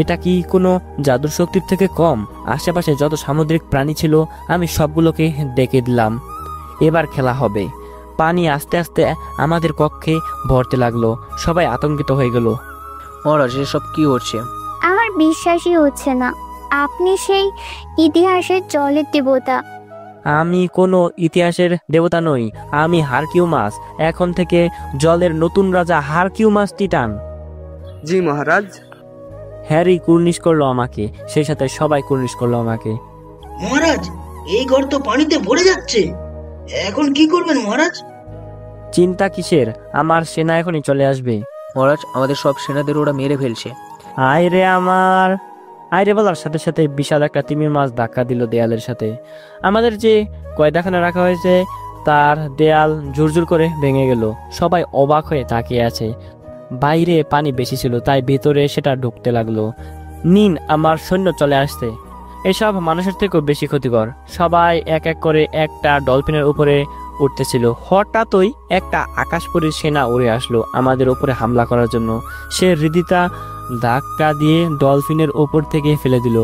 Speaker 1: এটা কি কোনো জাদুর শক্তির থেকে কম? আশেপাশে যত সামুদ্রিক প্রাণী ছিল আমি সবগুলোকে ডেকে দিলাম। এবার খেলা হবে। পানি আস্তে আস্তে আমাদের কক্ষে ভরতে লাগলো। সবাই আতঙ্কিত হয়ে গেল।
Speaker 4: মহারাজ, এসব কি হচ্ছে?
Speaker 3: আমার বিশ্বাসই হচ্ছে না আপনি সেই ইতিহাসের জলের দেবতা।
Speaker 1: আমি কোনো ইতিহাসের দেবতা নই। আমি হারকিউমাস। এখন থেকে জলের নতুন রাজা হারকিউমাস টিটান।
Speaker 5: জি মহারাজ।
Speaker 1: হ্যারি কুর্নিশ করলো আমাকে, সেই সাথে সবাই কুর্নিশ করলো আমাকে।
Speaker 2: মহারাজ, এই ঘর তো পানিতে ভরে যাচ্ছে। এখন কি করবেন মহারাজ?
Speaker 1: চিন্তা কিসের? আমার সেনা এখনই চলে আসবে।
Speaker 4: মহারাজ, আমাদের সব সেনাদের ওরা মেরে ফেলছে।
Speaker 1: আয়রে আমার, আয়রে বলার সাথে সাথে বিশাল একটা তিমির মাছ ধাক্কা দিল দেয়ালের সাথে। আমাদের যে কয়দাখানে রাখা হয়েছে তার দেয়াল জোরজোর করে ভেঙে গেল। সবাই অবাক হয়ে তাকিয়ে আছে। বাইরে পানি বেশি ছিল, তাই ভেতরে সেটা ঢুকতে লাগলো। নিন, আমার সৈন্য চলে আসছে। এসব মানুষের থেকেও বেশি ক্ষতিকর। সবাই এক এক করে একটা ডলফিনের উপরে উঠতেছিল। হঠাৎই একটা আকাশপরীর সেনা উড়ে আসলো আমাদের উপরে হামলা করার জন্য। সে হৃদিতা ধাক্কা দিয়ে ডলফিনের ওপর থেকে ফেলে দিল।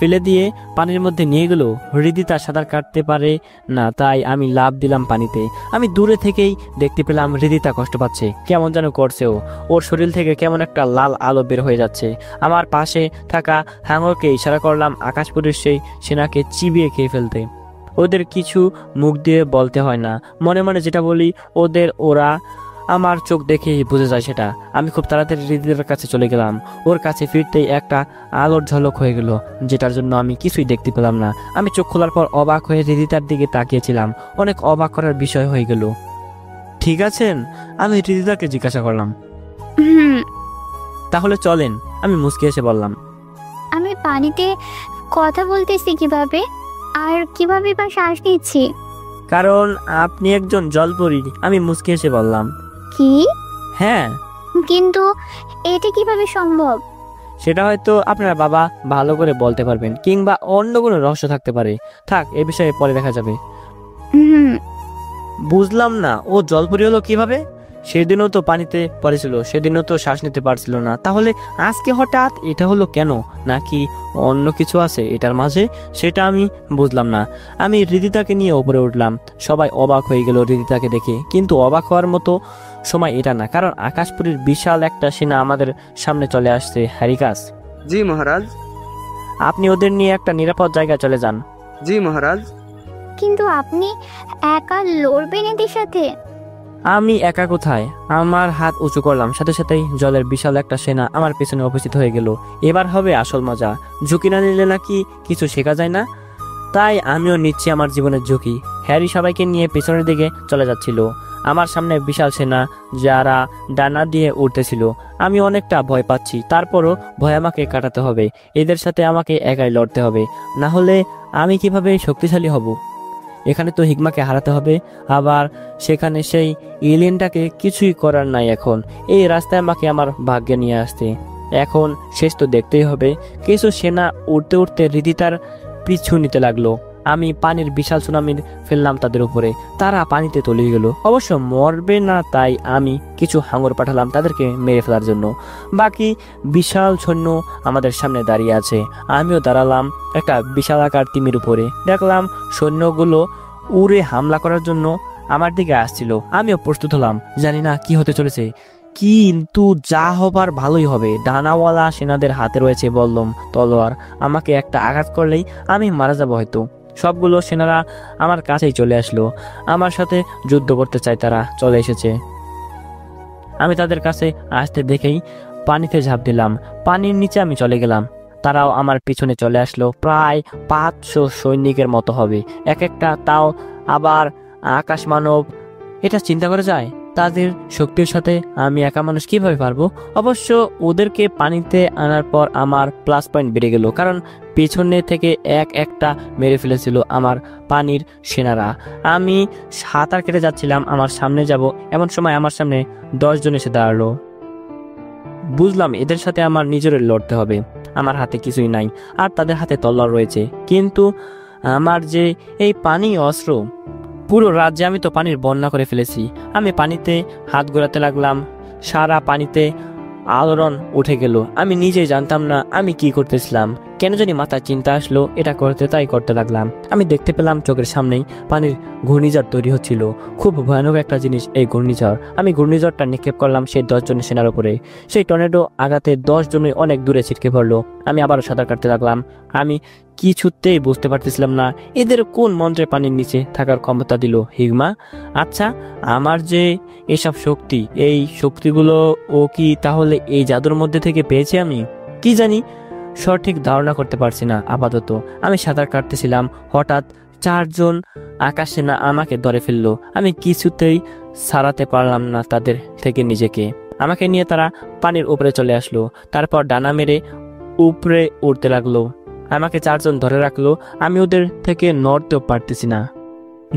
Speaker 1: ফেলে দিয়ে পানির মধ্যে নিয়ে গেল। হৃদিতা সাঁতার কাটতে পারে না, তাই আমি লাফ দিলাম পানিতে। আমি দূরে থেকেই দেখতে পেলাম হৃদিতা কষ্ট পাচ্ছে, কেমন যেন করছে। ওর শরীর থেকে কেমন একটা লাল আলো বের হয়ে যাচ্ছে। আমার পাশে থাকা হাঙরকে ইশারা করলাম আকাশপুরের সেই সেনাকে চিবিয়ে খেয়ে ফেলতে। ওদের কিছু মুখ দিয়ে বলতে হয় না, মনে মনে যেটা বলি ওরা আমার চোখ দেখেই বুঝে যায় সেটা। আমি খুব তাড়াতাড়ি হৃদিতার কাছে চলে গেলাম। ওর কাছে ফিরতেই একটা আলোর ঝলক হয়ে গেল, যেটার জন্য আমি কিছুই দেখতে পেলাম না। আমি চোখ খোলার পর অবাক হয়ে হৃদিতার দিকে তাকিয়েছিলাম। অনেক অবাক করার বিষয় হয়ে গেল। ঠিক আছেন? আমি হৃদিতাকে জিজ্ঞাসা করলাম।
Speaker 3: হুম।
Speaker 1: তাহলে চলেন, আমি মুচকি এসে বললাম।
Speaker 3: আমি পানিতে কথা বলতেছি কিভাবে, আর কিভাবে বা শ্বাস নিচ্ছি?
Speaker 1: কারণ আপনি একজন জলপরী, আমি মুচকি এসে বললাম।
Speaker 3: কি?
Speaker 1: হ্যাঁ।
Speaker 3: কিন্তু এটা কিভাবে সম্ভব?
Speaker 1: সেটা হয়তো আপনার বাবা ভালো করে বলতে পারবেন, কিংবা অন্য কোনো রহস্য থাকতে পারে। থাক, এ বিষয়ে পরে দেখা যাবে।
Speaker 3: হুম।
Speaker 1: বুঝলাম না, ও জলপরি হলো কিভাবে? সেদিনও তো পানিতে পড়েছিল, সেদিনও তো শ্বাস নিতে পারছিল না, তাহলে আজকে হঠাৎ এটা হলো কেন? নাকি অন্য কিছু আছে এটার মাঝে? সেটা আমি বুঝলাম না। আমি হৃদিতাকে নিয়ে উপরে উঠলাম। সবাই অবাক হয়ে গেল হৃদিতাকে দেখে, কিন্তু অবাক হওয়ার মতো সময় এটা না, কারণ আকাশপুরীর বিশাল একটা সেনা আমাদের সামনে চলে আসছে। হ্যারিকাস।
Speaker 5: জি মহারাজ।
Speaker 1: আপনি ওদের নিয়ে একটা নিরাপদ জায়গায় চলে যান।
Speaker 5: জি মহারাজ।
Speaker 3: কিন্তু আপনি একা লড়বেন এদের সাথে?
Speaker 1: আমি একা কোথায়? আমার হাত উঁচু করলাম, সাথে সাথেই জলের বিশাল একটা সেনা আমার পেছনে উপস্থিত হয়ে গেল। এবার হবে আসল মজা। ঝুঁকি না নিলে নাকি কিছু শেখা যায় না? তাই আমিও নিচ্ছি আমার জীবনের ঝুঁকি। হ্যারি সবাইকে নিয়ে পেছনের দিকে চলে যাচ্ছিল। আমার সামনে বিশাল সেনা, যারা ডানা দিয়ে উঠতেছিল। আমি অনেকটা ভয় পাচ্ছি, তারপরও ভয় আমাকে কাটাতে হবে। এদের সাথে আমাকে একাই লড়তে হবে, না হলে আমি কিভাবে শক্তিশালী হব? এখানে তো হিগমাকে হারাতে হবে, আবার সেখানে সেই এলিয়েনটাকে কিছুই করার নাই। এখন এই রাস্তায় আমাকে আমার ভাগ্যে নিয়ে আসতে, এখন শেষ তো দেখতেই হবে। কিছু সেনা উঠতে উঠতে হৃদিতার পিছু নিতে লাগলো। আমি পানির বিশাল সুনামি ফেললাম তাদের উপরে। তারা পানিতে তলিয়ে গেল। অবশ্য মরবে না, তাই আমি কিছু হাঙর পাঠালাম তাদেরকে মেরে ফেলার জন্য। বাকি বিশাল সৈন্য আমাদের সামনে দাঁড়িয়ে আছে। আমিও দাঁড়ালাম একটা বিশাল আকার তিমির উপরে। দেখলাম সৈন্যগুলো উড়ে হামলা করার জন্য আমার দিকে আসছিল। আমিও প্রস্তুত হলাম, জানি না কি হতে চলেছে, কিন্তু যা হবার ভালোই হবে। ডানাওয়ালা সেনাদের হাতে রয়েছে বল্লম, তলোয়ার। আমাকে একটা আঘাত করলেই আমি মারা যাব হয়তো। সবগুলো সেনারা আমার কাছেই চলে আসলো। আমার সাথে যুদ্ধ করতে চায়, তারা চলে এসেছে। আমি তাদের কাছে আসতে দেখেই পানিতে ঝাঁপ দিলাম। পানির নিচে আমি চলে গেলাম। তারাও আমার পিছনে চলে আসলো। প্রায় 500 সৈনিকের মতো হবে এক একটা, তাও আবার আকাশ মানব। এটা চিন্তা করা যায়? তাদের শক্তির সাথে আমি একা মানুষ কিভাবে পারবো? অবশ্য ওদেরকে পানিতে আনার পর আমার প্লাস পয়েন্ট বেড়ে গেল, কারণ পেছনে থেকে একটা মেরে ফেলেছিল আমার পানির সেনারা। আমি সাঁতার কেটে যাচ্ছিলাম আমার সামনে যাব, এমন সময় আমার সামনে 10 জন এসে দাঁড়ালো। বুঝলাম এদের সাথে আমার নিজের লড়তে হবে। আমার হাতে কিছুই নাই, আর তাদের হাতে তলোয়ার রয়েছে। কিন্তু আমার যে এই পানি অস্ত্র, পুরো রাজ্যে আমি তো পানির বন্যা করে ফেলেছি। আমি পানিতে হাত ঘোরাতে লাগলাম, সারা পানিতে আলোড়ন উঠে গেল। আমি নিজেই জানতাম না আমি কি করতেছিলাম। কেন জানি মাথায় চিন্তা আসলো, এটা করতে তাই করতে লাগলাম। আমি দেখতে পেলাম চোখের সামনেই পানির ঘূর্ণিঝড় তৈরি হচ্ছিল। খুব ভয়ানক একটা জিনিস এই ঘূর্ণিঝড়। আমি ঘূর্ণিঝড়টা নিক্ষেপ করলাম সেই 10 জনের সেনার উপরে। সেই টর্নেডো আঘাতে 10 জনই অনেক দূরে ছিটকে পড়লো। আমি আবারও সাঁতার কাটতে লাগলাম। আমি কিছুতেই বুঝতে পারতেছিলাম না এদের কোন মন্ত্রে পানির নিচে থাকার ক্ষমতা দিল হিগমা। আচ্ছা, আমার যে এসব শক্তি, এই শক্তিগুলো ও কি তাহলে এই জাদুর মধ্যে থেকে পেয়েছি? আমি কি জানি, সঠিক ধারণা করতে পারছি না আপাতত। আমি সাঁতার কাটতেছিলাম, হঠাৎ 4 জন আকাশ সেনা আমাকে ধরে ফেললো। আমি কিছুতেই ছাড়াতে পারলাম না তাদের থেকে নিজেকে। আমাকে নিয়ে তারা পানির উপরে চলে আসলো, তারপর ডানা মেরে উপরে উঠতে লাগলো। আমাকে 4 জন ধরে রাখলো। আমি ওদের থেকে নড়তেও পারতেছি না।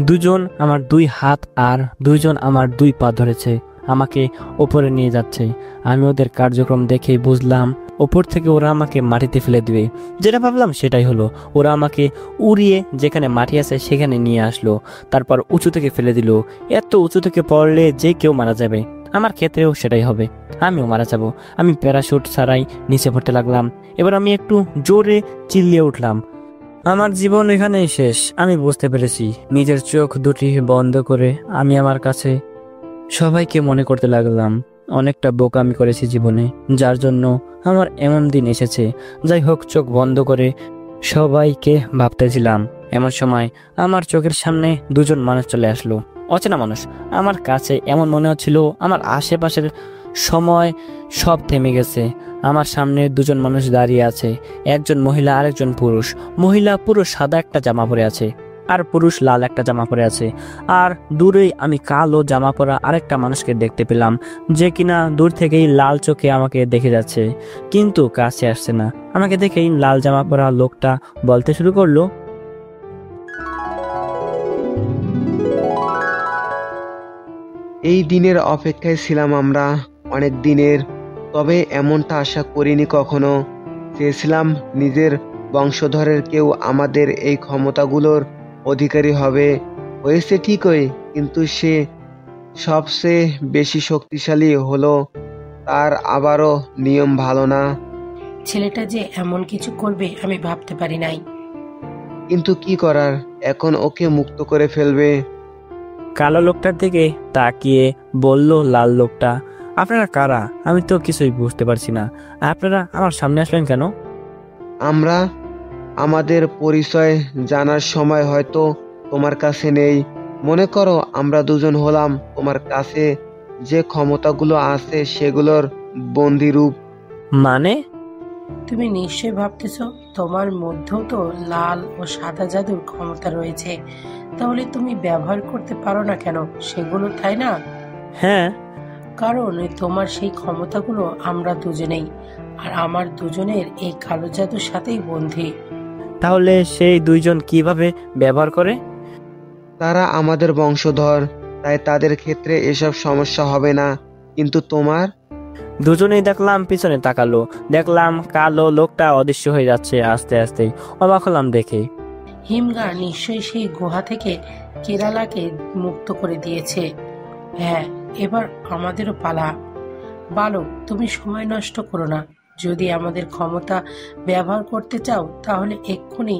Speaker 1: 2 জন আমার 2 হাত আর 2 জন আমার 2 পা ধরেছে, আমাকে ওপরে নিয়ে যাচ্ছে। আমি ওদের কার্যক্রম দেখেই বুঝলাম ওপর থেকে ওরা আমাকে মাটিতে ফেলে দিবে। যেটা ভাবলাম সেটাই হলো। ওরা আমাকে উড়িয়ে যেখানে মাটি আছে সেখানে নিয়ে আসলো, তারপর উঁচু থেকে ফেলে দিল। এত উঁচু থেকে পড়লে যে কেউ মারা যাবে। আমার ক্ষেত্রেও সেটাই হবে, আমিও মারা যাব। আমি প্যারাশুট ছাড়াই নিচে পড়তে লাগলাম। এবার আমি একটু জোরে চিল্লিয়ে উঠলাম, আমার জীবন এখানেই শেষ। আমি বুঝতে পেরেছি। নিজের চোখ দুটি বন্ধ করে আমি আমার কাছে সবাইকে মনে করতে লাগলাম অনেকটা বোকামি করেছি জীবনে, যার জন্য আমার এমন দিন এসেছে। যাই হোক, চোখ বন্ধ করে সবাইকে ভাবতেছিলাম। এমন সময় আমার চোখের সামনে দুজন মানুষ চলে আসলো, অচেনা মানুষ। আমার কাছে এমন মনে হচ্ছিল আমার আশেপাশের সময় সব থেমে গেছে। আমার সামনে দুজন মানুষ দাঁড়িয়ে আছে, একজন মহিলা আর একজন পুরুষ। মহিলা পুরো সাদা একটা জামা পরে আছে আর পুরুষ লাল একটা জামা পরে আছে। আর দূরেই আমি কালো জামা পরা আরেকটা মানুষকে দেখতে পেলাম, যে কিনা দূর থেকেই লাল চোখে আমাকে দেখে যাচ্ছে, কিন্তু কাছে আসছে না। আমাকে দেখেই লাল জামা পরা লোকটা বলতে শুরু করলো,
Speaker 5: এই দিনের অপেক্ষায় ছিলাম আমরা অনেক দিনের, তবে এমনটা আশা করিনি কখনো। চেয়েছিলাম নিজের বংশধরের কেউ আমাদের এই ক্ষমতাগুলোর অধিকারী হবে। হয়েছে ঠিকই, কিন্তু সে সবচেয়ে বেশি শক্তিশালী হলো, তার আবারও নিয়ম ভালো না।
Speaker 7: ছেলেটা যে এমন কিছু করবে আমি ভাবতে পারি নাই।
Speaker 5: কিন্তু কি করার, এখন ওকে মুক্ত করে ফেলবে।
Speaker 1: কালো লোকটার দিকে তাকিয়ে বলল লাল লোকটা, আপনারা কারা? আমি তো কিছুই বুঝতে পারছি না। আপনারা আমার সামনে আসলেন কেন?
Speaker 5: আমরা আমাদের পরিচয় জানার সময় হয়তো তোমার কাছে নেই। মনে করো আমরা দুজন হলাম তোমার কাছে যে ক্ষমতাগুলো আছে সেগুলোর বন্দিরূপ।
Speaker 1: মানে?
Speaker 7: তুমি নিশ্চয়ই ভাবতেছ তোমার মধ্যেও তো লাল ও সাদা জাদুর ক্ষমতা রয়েছে, তাহলে তুমি ব্যবহার করতে পারো না কেন সেগুলো, তাই না?
Speaker 1: হ্যাঁ।
Speaker 7: কারণ তোমার সেই ক্ষমতাগুলো আমরা দুজনেই, আর আমার দুজনের এই কালো জাদুর সাথেই বন্ধি।
Speaker 1: তাহলে সেই দুইজন কিভাবে ব্যবহার করে?
Speaker 5: তারা আমাদের বংশধর, তাই তাদের ক্ষেত্রে এসব সমস্যা হবে না। কিন্তু তোমার?
Speaker 1: দুজনেই দেখলাম পিছনে তাকালো, দেখলাম কালো লোকটা অদৃশ্য হয়ে যাচ্ছে আস্তে আস্তে। অবাক হলাম দেখে।
Speaker 7: হিমগা নিশ্চয়ই সেই গুহা থেকে কেরালাকে মুক্ত করে দিয়েছে। হ্যাঁ, এবার আমাদেরও পালা। বালক, তুমি সময় নষ্ট করো না। যদি আমাদের ক্ষমতা ব্যবহার করতে চাও তাহলে এক্ষুনি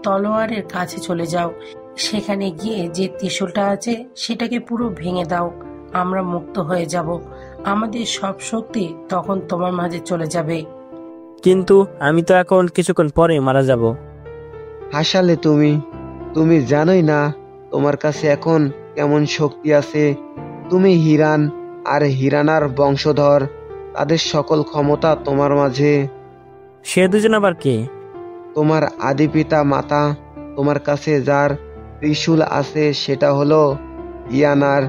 Speaker 7: তলোয়ারের কাছে চলে যাও। সেখানে গিয়ে যে ত্রিশূলটা আছে সেটাকে পুরো ভেঙে দাও। আমরা মুক্ত হয়ে যাব। আমাদের সব শক্তি তখন তোমার মাঝে চলে যাবে।
Speaker 1: কিন্তু আমি তো এখন কিছুক্ষণ পরে মারা যাব।
Speaker 5: হাসালে তুমি। তুমি জানোই না তোমার কাছে এখন কেমন শক্তি আছে। তুমি হিরান আর হিরানার বংশধর, তাদের সকল ক্ষমতা তোমার মাঝে।
Speaker 1: সে দুজন আবার কে?
Speaker 5: তোমার আদি পিতা মাতা। তোমার কাছে যার ত্রিশূল আছে সেটা হলো ইয়ানার,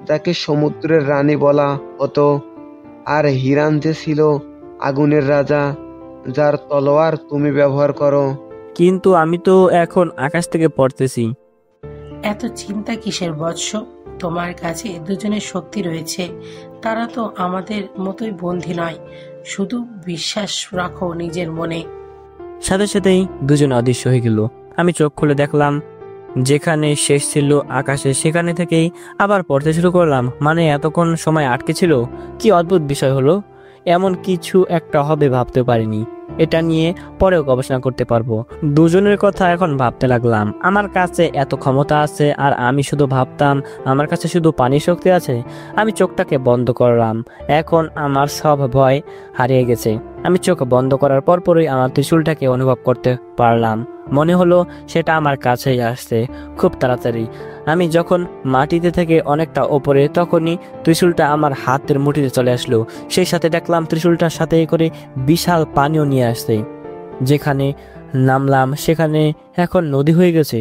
Speaker 5: যাকে সমুদ্রের রানী বলা হতো। আর হিরান যে ছিল আগুনের রাজা, যার তলোয়ার তুমি ব্যবহার করো।
Speaker 1: কিন্তু আমি তো এখন আকাশ থেকে পড়তেছি।
Speaker 7: এত চিন্তা কিসের বৎস? তোমার কাছে দুজনের শক্তি রয়েছে, তারা তো আমাদের মতোই বন্দী নয়। শুধু বিশ্বাস রাখো নিজের মনে।
Speaker 1: সাথে সাথেই দুজন অদৃশ্য হয়ে গেল। আমি চোখ খুলে দেখলাম যেখানে শেষ ছিল আকাশে, সেখানে থেকেই আবার পড়তে শুরু করলাম। মানে এতক্ষণ সময় আটকে ছিল। কি অদ্ভুত বিষয় হলো, এমন কিছু একটা হবে ভাবতে পারিনি। এটা নিয়ে পরেও গবেষণা করতে পারবো। দুজনের কথা এখন ভাবতে লাগলাম। আমার কাছে এত ক্ষমতা আছে আর আমি শুধু ভাবতাম আমার কাছে শুধু পানির শক্তি আছে। আমি চোখটাকে বন্ধ করলাম। এখন আমার সব ভয় হারিয়ে গেছে। আমি চোখ বন্ধ করার পরপরই আমার ত্রিশূলটাকে অনুভব করতে পারলাম। মনে হলো সেটা আমার কাছেই আসছে খুব তাড়াতাড়ি। আমি যখন মাটিতে থেকে অনেকটা ওপরে, তখনই ত্রিশূলটা আমার হাতের মুঠিতে চলে আসলো। সেই সাথে দেখলাম ত্রিশূলটার সাথে করে বিশাল পানিও নিয়ে আসছে। যেখানে নামলাম সেখানে এখন নদী হয়ে গেছে।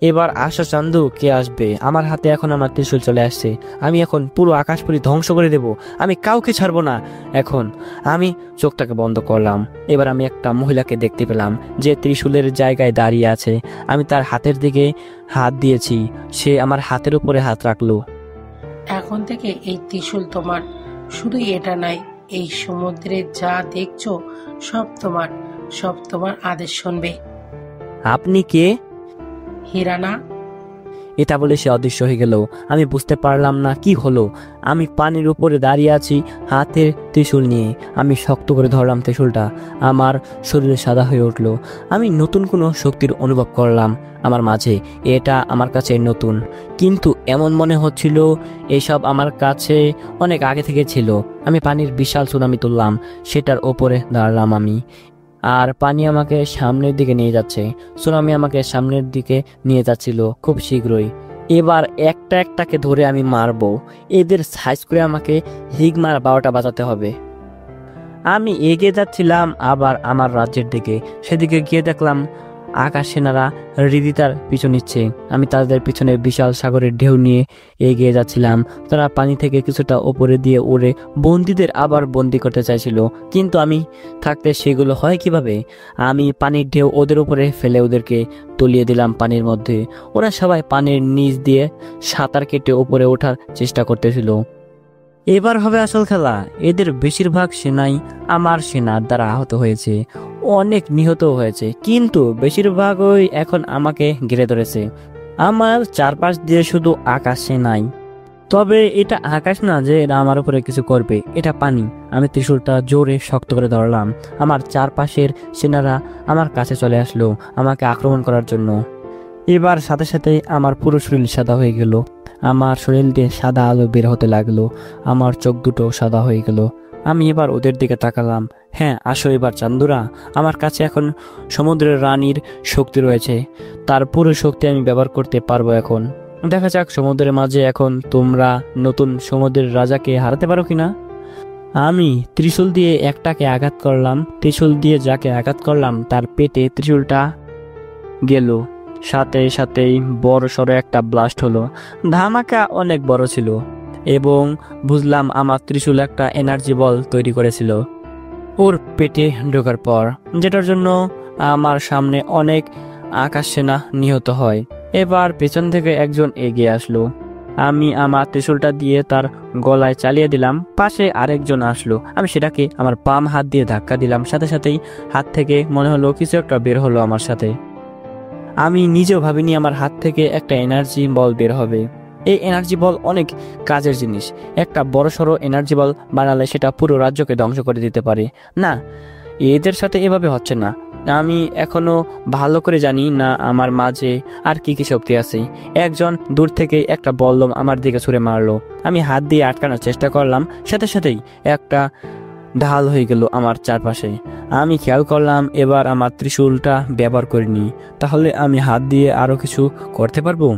Speaker 1: এবার আশা চান্দু কে আসবে? আমার হাতে এখন আমার ত্রিশূল চলে আসছে। আমি এখন পুরো আকাশপুরি ধ্বংস করে দেব। আমি কাউকে ছাড়বো না। এখন আমি চোখটাকে বন্ধ করলাম। এবার আমি একটা মহিলাকে দেখতে পেলাম যে ত্রিশূলের জায়গায় দাঁড়িয়ে আছে। আমি তার হাতের দিকে হাত দিয়েছি, সে আমার হাতের উপরে হাত রাখলো।
Speaker 7: এখন থেকে এই ত্রিশূল তোমার। শুধু এটা নাই, এই সমুদ্রে যা দেখছো সব তোমার, সব তোমার আদেশ শুনবে।
Speaker 1: আপনি কে?
Speaker 7: হিরানা।
Speaker 1: এটা বলে সে অদৃশ্য হয়ে গেল। আমি বুঝতে পারলাম না কি হলো। আমি পানির উপরে দাঁড়িয়ে আছি হাতে ত্রিশূল নিয়ে। আমি শক্ত করে ধরলাম ত্রিশূলটা। আমার শরীরে সাদা হয়ে উঠল। আমি নতুন কোনো শক্তির অনুভব করলাম আমার মাঝে। এটা আমার কাছে নতুন, কিন্তু এমন মনে হচ্ছিল এসব আমার কাছে অনেক আগে থেকে ছিল। আমি পানির বিশাল সুনামি তুললাম, সেটার ওপরে দাঁড়ালাম আমি। আর পানি আমাকে সামনের দিকে নিয়ে যাচ্ছে, সুনামি আমাকে সামনের দিকে নিয়ে যাচ্ছিল খুব শীঘ্রই। এবার একটা একটাকে ধরে আমি মারবো। এদের সাইজ করে আমাকে হিগমার 12টা বাজাতে হবে। আমি এগিয়ে যাচ্ছিলাম আবার আমার রাজ্যের দিকে। সেদিকে গিয়ে দেখলাম আকাশ সেনারা হৃদিতার পিছু নিচ্ছে। আমি তাদের পিছনে বিশাল সাগরের ঢেউ নিয়ে এগিয়ে যাচ্ছিলাম। তারা পানি থেকে কিছুটা ওপরে দিয়ে উড়ে বন্দীদের আবার বন্দি করতে চাইছিল, কিন্তু আমি থাকতে সেগুলো হয় কিভাবে? আমি পানির ঢেউ ওদের উপরে ফেলে ওদেরকে তলিয়ে দিলাম পানির মধ্যে। ওরা সবাই পানির নিচ দিয়ে সাঁতার কেটে উপরে ওঠার চেষ্টা করতেছিল। এবার হবে আসল খেলা। এদের বেশিরভাগ সেনাই আমার সেনার দ্বারা আহত হয়েছে, অনেক নিহত হয়েছে, কিন্তু বেশিরভাগই এখন আমাকে ঘিরে ধরেছে। আমার চারপাশ দিয়ে শুধু আকাশ সেনাই। তবে এটা আকাশ না যে এরা আমার উপরে কিছু করবে, এটা পানি। আমি ত্রিশূলটা জোরে শক্ত করে ধরলাম। আমার চারপাশের সেনারা আমার কাছে চলে আসলো আমাকে আক্রমণ করার জন্য। এবার সাথে সাথে আমার পুরো শরীর সাদা হয়ে গেল। আমার শরীর দিয়ে সাদা আলো বের হতে লাগলো। আমার চোখ দুটো সাদা হয়ে গেল। আমি এবার ওদের দিকে তাকালাম। হ্যাঁ, আসো এবার চান্দুরা। আমার কাছে এখন সমুদ্রের রানীর শক্তি রয়েছে, তার পুরো শক্তি আমি ব্যবহার করতে পারবো এখন। দেখা যাক সমুদ্রের মাঝে এখন তোমরা নতুন সমুদ্রের রাজাকে হারাতে পারো কিনা। আমি ত্রিশূল দিয়ে একটাকে আঘাত করলাম। ত্রিশূল দিয়ে যাকে আঘাত করলাম তার পেটে ত্রিশূলটা গেল। সাথে সাথেই বড় সড়ো একটা ব্লাস্ট হলো। ধামাকা অনেক বড় ছিল এবং বুঝলাম আমার ত্রিশূল একটা এনার্জি বল তৈরি করেছিল ওর পেটে ঢোকার পর, যেটার জন্য আমার সামনে অনেক আকাশ সেনা নিহত হয়। এবার পেছন থেকে একজন এগিয়ে আসলো। আমি আমার ত্রিশূলটা দিয়ে তার গলায় চালিয়ে দিলাম। পাশে আরেকজন আসলো। আমি সেটাকে আমার বাম হাত দিয়ে ধাক্কা দিলাম। সাথে সাথেই হাত থেকে মনে হলো কিছু একটা বের হলো আমার সাথে। আমি নিজেও ভাবিনি আমার হাত থেকে একটা এনার্জি বল বের হবে। এই এনার্জি বল অনেক কাজের জিনিস। একটা বড়সড় এনার্জি বল বানালে সেটা পুরো রাজ্যকে ধ্বংস করে দিতে পারে। না, এদের সাথে এভাবে হচ্ছে না। আমি এখনো ভালো করে জানি না আমার মাঝে আর কি কি শক্তি আছে। একজন দূর থেকে একটা বল্লম আমার দিকে ছুঁড়ে মারলো। আমি হাত দিয়ে আটকানোর চেষ্টা করলাম, সাথে সাথেই একটা ঢাল হয়ে গেল আমার চারপাশে। আমি খেয়াল করলাম এবার আমার ত্রিশূলটা ব্যবহার করিনি, তাহলে আমি হাত দিয়ে আরো কিছু করতে পারবো।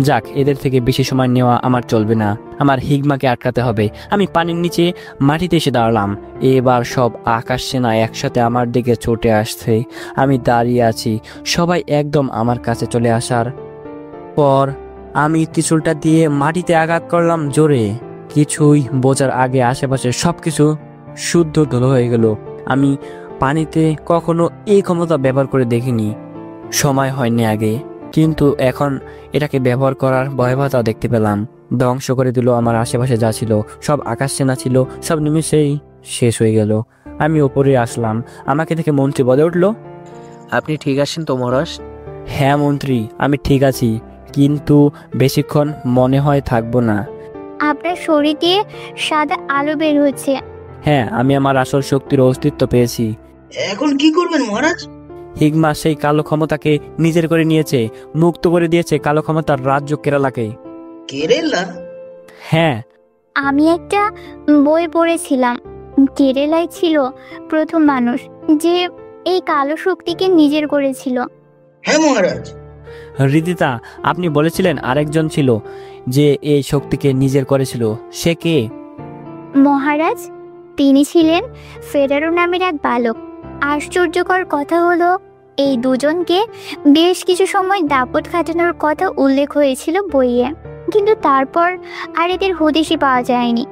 Speaker 1: যাক, এদের থেকে বেশি সময় নেওয়া আমার চলবে না। আমার হিগমাকে আটকাতে হবে। আমি পানির নিচে মাটিতে এসে দাঁড়ালাম। এবার সব আকাশ সেনা একসাথে আমার দিকে ছুটে আসছে। আমি দাঁড়িয়ে আছি। সবাই একদম আমার কাছে চলে আসার পর আমি ত্রিশূলটা দিয়ে মাটিতে আঘাত করলাম জোরে। কিছুই বোঝার আগে আশেপাশে সবকিছু শুদ্ধ ধুলো হয়ে গেল। আমি পানিতে কখনো এই ক্ষমতা ব্যবহার করে দেখিনি, সময় হয়নি আগে, কিন্তু এখন এটাকে ব্যবহার করার ভয়াবহতা দেখতে পেলাম। ধ্বংস করে দিল আমার আশেপাশে যা ছিল। সব আকাশ সেনা ছিল, সব নিমেষেই শেষ হয়ে গেল। আমি ওপরে আসলাম। আমাকে দেখে মন্ত্রী বলে উঠল,
Speaker 4: আপনি ঠিক আছেন তো মহারাজ?
Speaker 1: হ্যাঁ মন্ত্রী, আমি ঠিক আছি, কিন্তু বেশিক্ষণ মনে হয় থাকবো না।
Speaker 3: আপনার শরীর দিয়ে সাদা আলো বের হচ্ছে।
Speaker 1: হ্যাঁ, আমি আমার আসল শক্তির অস্তিত্ব পেয়েছি।
Speaker 2: এখন কি করবেন মহারাজ?
Speaker 1: হিগমা সেই কালো ক্ষমতাকে নিজের করে নিয়েছে, মুক্ত করে দিয়েছে কালো ক্ষমতার রাজ্য কেরালাকে।
Speaker 2: কেরালা?
Speaker 1: হ্যাঁ,
Speaker 3: আমি একটা বই পড়েছিলাম, কেরালায় ছিল প্রথম মানুষ যে এই কালো শক্তিকে নিজের করেছিল।
Speaker 2: হ্যাঁ মহারাজ।
Speaker 1: হৃদিতা, আপনি বলেছিলেন আরেকজন ছিল যে এই শক্তিকে নিজের করেছিল। সে কে?
Speaker 3: মহারাজ, তিনি ছিলেন ফেরারো নামের এক বালক। আশ্চর্যকর কথা হলো এই দুজনকে বেশ কিছু সময় দাপট খাটানোর কথা উল্লেখ হয়েছিল বইয়ে, কিন্তু তারপর আর এদের হদিশই পাওয়া যায়নি।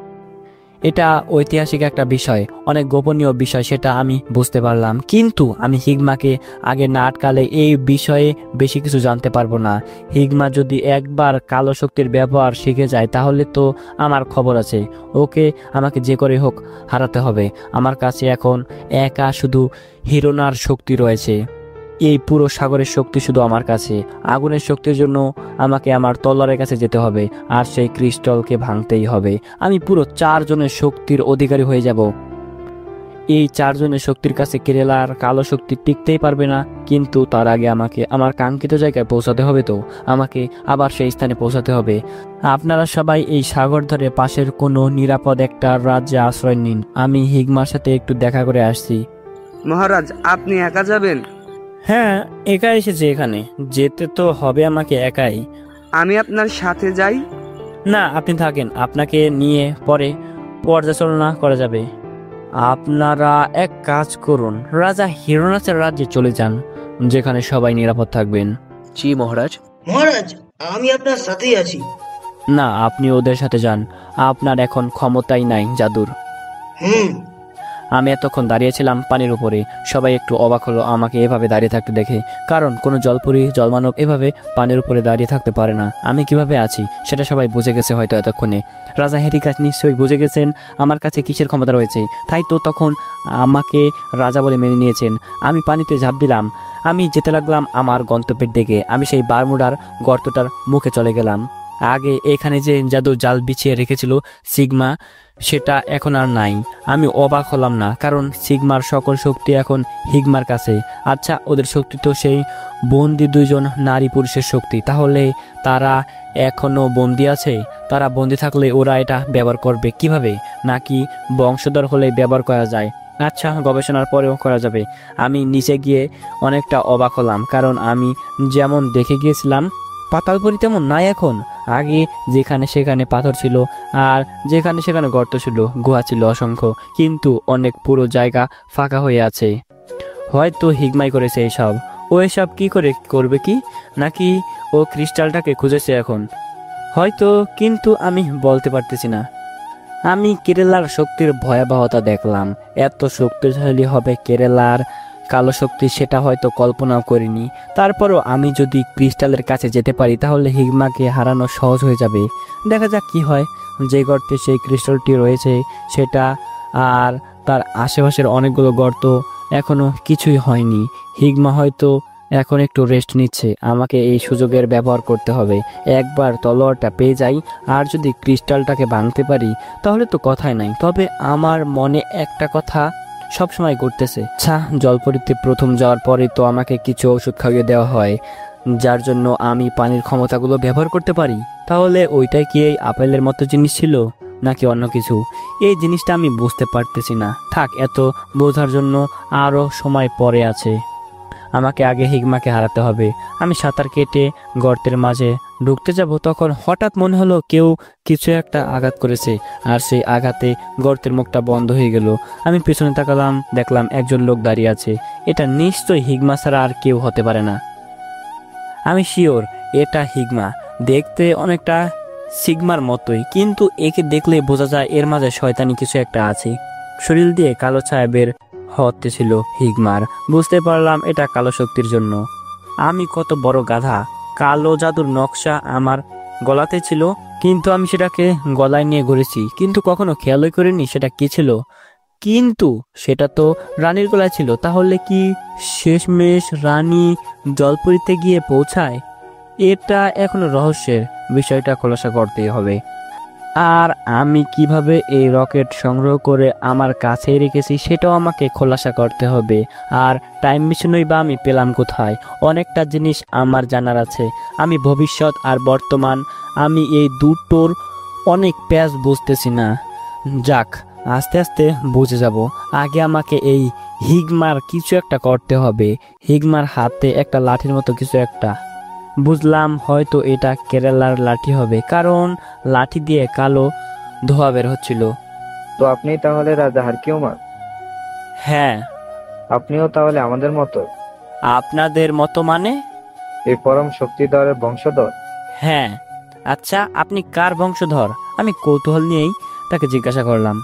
Speaker 1: এটা ঐতিহাসিক একটা বিষয়, অনেক গোপনীয় বিষয়, সেটা আমি বুঝতে পারলাম, কিন্তু আমি হিগমাকে আগে না আটকালে এই বিষয়ে বেশি কিছু জানতে পারবো না। হিগমা যদি একবার কালো শক্তির ব্যবহার শিখে যায় তাহলে তো আমার খবর আছে। ওকে আমাকে যে করে হোক হারাতে হবে। আমার কাছে এখন একা শুধু হিরোনার শক্তি রয়েছে। এই পুরো সাগরের শক্তি শুধু আমার কাছে। আগুনের শক্তির জন্য আমাকে আমার তলোয়ারের কাছে যেতে হবে, আর সেই ক্রিস্টালকে ভাঙতেই হবে। আমি পুরো 4 জনের শক্তির অধিকারী হয়ে যাব। এই 4 জনের শক্তির কাছে কেরালার কালো শক্তি টিকতেই পারবে না। কিন্তু তার আগে আমাকে আমার কাঙ্ক্ষিত জায়গায় পৌঁছাতে হবে। তো আমাকে আবার সেই স্থানে পৌঁছাতে হবে। আপনারা সবাই এই সাগর ধরে পাশের কোনো নিরাপদ একটা রাজ্যে আশ্রয় নিন। আমি হিগমার সাথে একটু দেখা করে আসছি।
Speaker 5: মহারাজ, আপনি একা যাবেন?
Speaker 1: হ্যাঁ, একা এসেছি এখানে, যেতে তো হবে আমাকে একাই।
Speaker 5: আমি আপনার সাথে যাই?
Speaker 1: না, আপনি থাকেন, আপনাকে নিয়ে পরে পর্যালোচনা করা যাবে। আপনারা এক কাজ করুন, রাজা হিরোনাসের রাজ্যে চলে যান, যেখানে সবাই নিরাপদ থাকবেন।
Speaker 4: জি মহারাজ।
Speaker 2: মহারাজ, আমি আপনার সাথেই আছি।
Speaker 1: না, আপনি ওদের সাথে যান, আপনার এখন ক্ষমতাই নাই জাদুর।
Speaker 2: হুম।
Speaker 1: আমি এতক্ষণ দাঁড়িয়েছিলাম পানির উপরে, সবাই একটু অবাক হলো আমাকে এভাবে দাঁড়িয়ে থাকতে দেখে, কারণ কোনো জলপরি জলমানব এভাবে পানির উপরে দাঁড়িয়ে থাকতে পারে না। আমি কিভাবে আছি সেটা সবাই বুঝে গেছে হয়তো এতক্ষণে। রাজা হেরিকাস নিশ্চয়ই বুঝে গেছেন আমার কাছে কিসের ক্ষমতা রয়েছে, তাই তো তখন আমাকে রাজা বলে মেনে নিয়েছেন। আমি পানিতে ঝাঁপ দিলাম, আমি যেতে লাগলাম আমার গন্তব্যের দিকে। আমি সেই বারমুডার গর্তটার মুখে চলে গেলাম। আগে এখানে যে জাদু জাল বিছিয়ে রেখেছিল সিগমা, সেটা এখন আর নাই। আমি অবাক হলাম না, কারণ সিগমার সকল শক্তি এখন হিগমার কাছে। আচ্ছা, ওদের শক্তি তো সেই বন্দি 2 জন নারী পুরুষের শক্তি, তাহলে তারা এখনো বন্দি আছে? তারা বন্দি থাকলে ওরা এটা ব্যবহার করবে কিভাবে? নাকি বংশধর হলে ব্যবহার করা যায়? আচ্ছা, গবেষণার পরেও করা যাবে। আমি নিচে গিয়ে অনেকটা অবাক হলাম, কারণ আমি যেমন দেখে গিয়েছিলাম পাতালপুরি তেমন নাই এখন। আগে যেখানে সেখানে পাথর ছিল, আর যেখানে সেখানে গর্ত ছিল, গুহা ছিল অসংখ্য, কিন্তু অনেক পুরো জায়গা ফাঁকা হয়ে আছে। হয়তো হিগমাই করেছে এসব। ও এসব কি করে করবে কি? নাকি ও ক্রিস্টালটাকে খুঁজেছে এখন? হয়তো, কিন্তু আমি বলতে পারতেছি না। আমি কেরালার শক্তির ভয়াবহতা দেখলাম। এত শক্তিশালী হবে কেরালার কালো শক্তি, সেটা হয়তো কল্পনাও করিনি। তারপরও আমি যদি ক্রিস্টালের কাছে যেতে পারি, তাহলে হিগমাকে হারানো সহজ হয়ে যাবে। দেখা যাক কি হয়। যে গর্তে সেই ক্রিস্টালটি রয়েছে সেটা আর তার আশেপাশের অনেকগুলো গর্ত এখনো কিছুই হয়নি। হিগমা হয়তো এখন একটু রেস্ট নিচ্ছে। আমাকে এই সুযোগের ব্যবহার করতে হবে। একবার তলোয়ারটা পেয়ে যাই, আর যদি ক্রিস্টালটাকে ভাঙতে পারি, তাহলে তো কথাই নাই। তবে আমার মনে একটা কথা সবসময় ঘুরতেছে। আচ্ছা, জলপরীতে প্রথম যাওয়ার পরে তো আমাকে কিছু ওষুধ খাইয়ে দেওয়া হয়, যার জন্য আমি পানির ক্ষমতাগুলো ব্যবহার করতে পারি। তাহলে ওইটাই কি এই আপেলের মতো জিনিস ছিল, নাকি অন্য কিছু? এই জিনিসটা আমি বুঝতে পারতেছি না। থাক, এত বোঝার জন্য আরও সময় পরে আছে। আমাকে আগে হিগমাকে হারাতে হবে। আমি সাঁতার কেটে গর্তের মাঝে ঢুকতে যাব, তখন হঠাৎ মনে হলো কেউ কিছু একটা আঘাত করেছে, আর সেই আঘাতে গর্তের মুখটা বন্ধ হয়ে গেল। আমি পেছনে তাকালাম, দেখলাম একজন লোক দাঁড়িয়ে আছে। এটা নিশ্চয়ই হিগমা ছাড়া আর কেউ হতে পারে না। আমি শিওর এটা হিগমা। দেখতে অনেকটা সিগমার মতোই, কিন্তু একে দেখলে বোঝা যায় এর মাঝে শয়তানি কিছু একটা আছে। শরীর দিয়ে কালো ছায়া বের হতেছিল হিগমার। বুঝতে পারলাম এটা কালো শক্তির জন্য। আমি কত বড় গাধা! কালো জাদুর নকশা আমার গলাতে ছিল, কিন্তু আমি সেটাকে গলায় নিয়ে ঘুরেছি, কিন্তু কখনো খেয়ালই করিনি সেটা কি ছিল। কিন্তু সেটা তো রানীর গলায় ছিল। তাহলে কি শেষমেশ রানী জলপুরীতে গিয়ে পৌঁছায়? এটা এখনো রহস্যের। বিষয়টা খোলাসা করতেই হবে। আর আমি কিভাবে এই রকেট সংগ্রহ করে আমার কাছে রেখেছি সেটাও আমাকে খোলাসা করতে হবে। আর টাইম মেশিনই বা আমি পেলাম কোথায়? অনেকটা জিনিস আমার জানার আছে। আমি ভবিষ্যৎ আর বর্তমান, আমি এই দুটোর অনেক প্যাচ বুঝতেছি না। যাক, আস্তে আস্তে বুঝে যাব। আগে আমাকে এই হিগমার কিছু একটা করতে হবে। হিগমার হাতে একটা লাঠির মতো কিছু একটা। বুঝলাম, হয়তো এটা কেরালার লাঠি হবে, কারণ লাঠি দিয়ে কালো ধোঁয়া বের হচ্ছিল।
Speaker 8: তো আপনি তাহলে রাজা হারকিউমা?
Speaker 1: হ্যাঁ।
Speaker 8: আপনিও তাহলে আমাদের মতো?
Speaker 1: আপনাদের মতো মানে?
Speaker 8: এই পরম শক্তিধরের বংশধর?
Speaker 1: হ্যাঁ। আচ্ছা, আপনি কার বংশধর? আমি কৌতূহল নিয়েই তাকে জিজ্ঞাসা করলাম।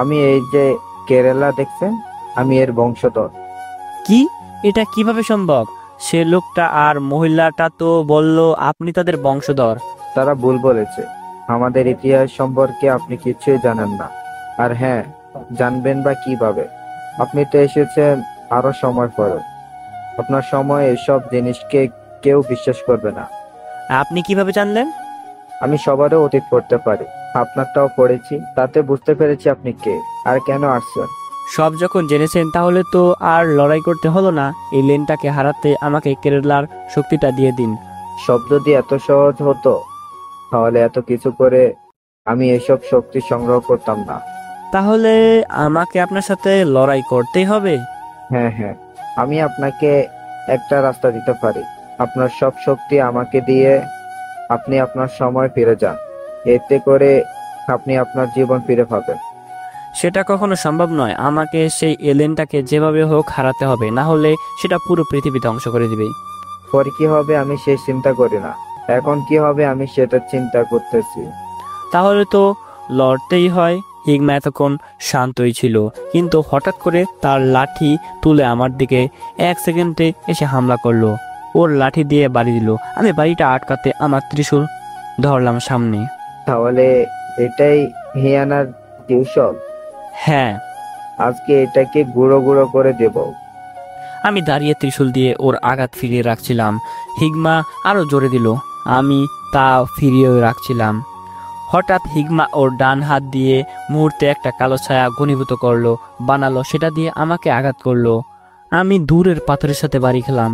Speaker 8: আমি এই যে কেরালা দেখছেন, আমি এর বংশধর।
Speaker 1: কি? এটা কিভাবে সম্ভব? সে লোকটা আর মহিলাটা তো বলল আপনি তাদের বংশধর।
Speaker 8: তারা ভুল বলেছে। আমাদের ইতিহাস সম্পর্কে আপনি কিছুই জানেন না। আর হ্যাঁ, জানবেন বা কিভাবে? আপনি তো এসেছেন আরো সময় পরে। আপনার সময় এসব জিনিসকে কেউ বিশ্বাস করবে না।
Speaker 1: আপনি কিভাবে জানলেন?
Speaker 8: আমি সবারও অতীত পড়তে পারি, আপনারটাও পড়েছি, তাতে বুঝতে পেরেছি আপনি কে আর কেন আসছেন।
Speaker 1: সব যখন জেনেছেন তাহলে তো আর লড়াই করতে হলো না। এই লেনটাকে হারাতে আমাকে কেরালার শক্তিটা দিয়ে দিন।
Speaker 8: সব যদি এত সহজ হতো তাহলে এত কিছু করে আমি এসব শক্তি সংগ্রহ করতাম না।
Speaker 1: তাহলে আমাকে আপনার সাথে লড়াই করতেই হবে?
Speaker 8: হ্যাঁ হ্যাঁ, আমি আপনাকে একটা রাস্তা দিতে পারি। আপনার সব শক্তি আমাকে দিয়ে আপনি আপনার সময় ফিরে যান, এতে করে আপনি আপনার জীবন ফিরে পাবেন।
Speaker 1: সেটা কখনো সম্ভব নয়। আমাকে সেই এলেনটাকে যেভাবে হোক হারাতে হবে, না হলে সেটা পুরো পৃথিবী ধ্বংস করে দিবে।
Speaker 8: পরে কি হবে আমি সেই চিন্তা করি না, এখন কি হবে আমি সেটা চিন্তা করতেছি।
Speaker 1: তাহলে তো লড়তেই হয়। হিগমা এতক্ষণ শান্তই ছিল, কিন্তু হঠাৎ করে তার লাঠি তুলে আমার দিকে 1 সেকেন্ডে এসে হামলা করলো। ওর লাঠি দিয়ে বাড়ি দিল। আমি বাড়িটা আটকাতে আমার ত্রিশূল ধরলাম সামনে।
Speaker 8: তাহলে এটাই হিয়ানার কৌশল?
Speaker 1: হ্যাঁ।
Speaker 8: আজকে এটাকে গুঁড়ো গুঁড়ো করে দেব।
Speaker 1: আমি দাঁড়িয়ে ত্রিশূল দিয়ে ওর আঘাত ফিরিয়ে রাখছিলাম। হিগমা আরো জোরে দিল, আমি তা ফিরিয়ে রাখছিলাম। হঠাৎ হিগমা ওর ডান হাত দিয়ে মুহূর্তে একটা কালো ছায়া ঘনীভূত করলো, বানালো, সেটা দিয়ে আমাকে আঘাত করলো। আমি দূরের পাথরের সাথে বাড়ি খেলাম।